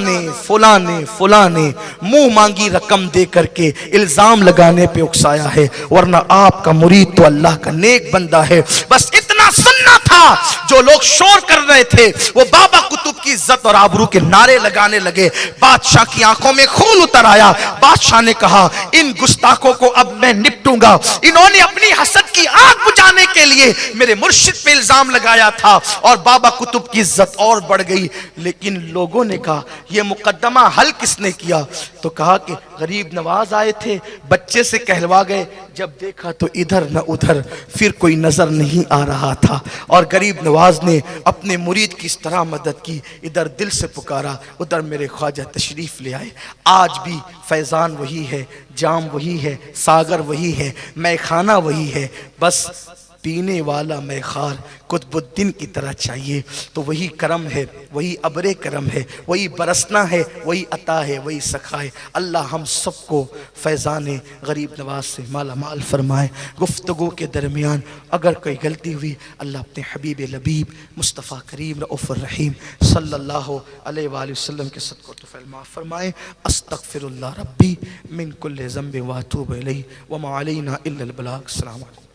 نے منہ مانگی رقم دے کر کے الزام لگانے پہ اکسایا ہے، ورنہ آپ کا مرید تو اللہ کا نیک بندہ ہے۔ بس اتنا سننا تھا، جو لوگ شور کر رہے تھے وہ بابا قطب کی عزت اور آبرو کے نعرے لگانے لگے، بادشاہ کی آنکھوں میں خون اتر آیا۔ بادشاہ نے کہا ان گستاخوں کو اب میں نپٹوں گا، انہوں نے اپنی حسد کی آگ بجھانے کے لیے میرے مرشد پہ الزام لگایا تھا، اور بابا قطب کی عزت اور بڑھ گئی۔ لیکن لوگوں نے کہا یہ مقدمہ حل کس نے کیا؟ تو کہا کہ غریب نواز آئے تھے، بچے سے کہلوا گئے، جب دیکھا تو ادھر نہ ادھر، پھر کوئی نظر نہیں آ رہا تھا، اور غریب نواز نے اپنے مرید کی اس طرح مدد کی، ادھر دل سے پکارا، ادھر میرے خواجہ تشریف لے آئے۔ آج بھی فیضان وہی ہے، جام وہی ہے، ساگر وہی ہے، میں خانہ وہی ہے، بس پینے والا میں خار قطب الدین کی طرح چاہیے۔ تو وہی کرم ہے، وہی ابر کرم ہے، وہی برسنا ہے، وہی عطا ہے، وہی سخا ہے۔ اللہ ہم سب کو فیضان غریب نواز سے مالا مال فرمائے۔ گفتگو کے درمیان اگر کوئی غلطی ہوئی، اللہ اپنے حبیب لبیب مصطفیٰ کریم رؤوف الرحیم صلی اللہ علیہ وآلہ وسلم کے صدقہ و طفیل معاف فرمائے۔ استغفر اللہ ربی من کل ذنب واتوب الیہ وما علینا الا البلاغ۔ السلام علیکم۔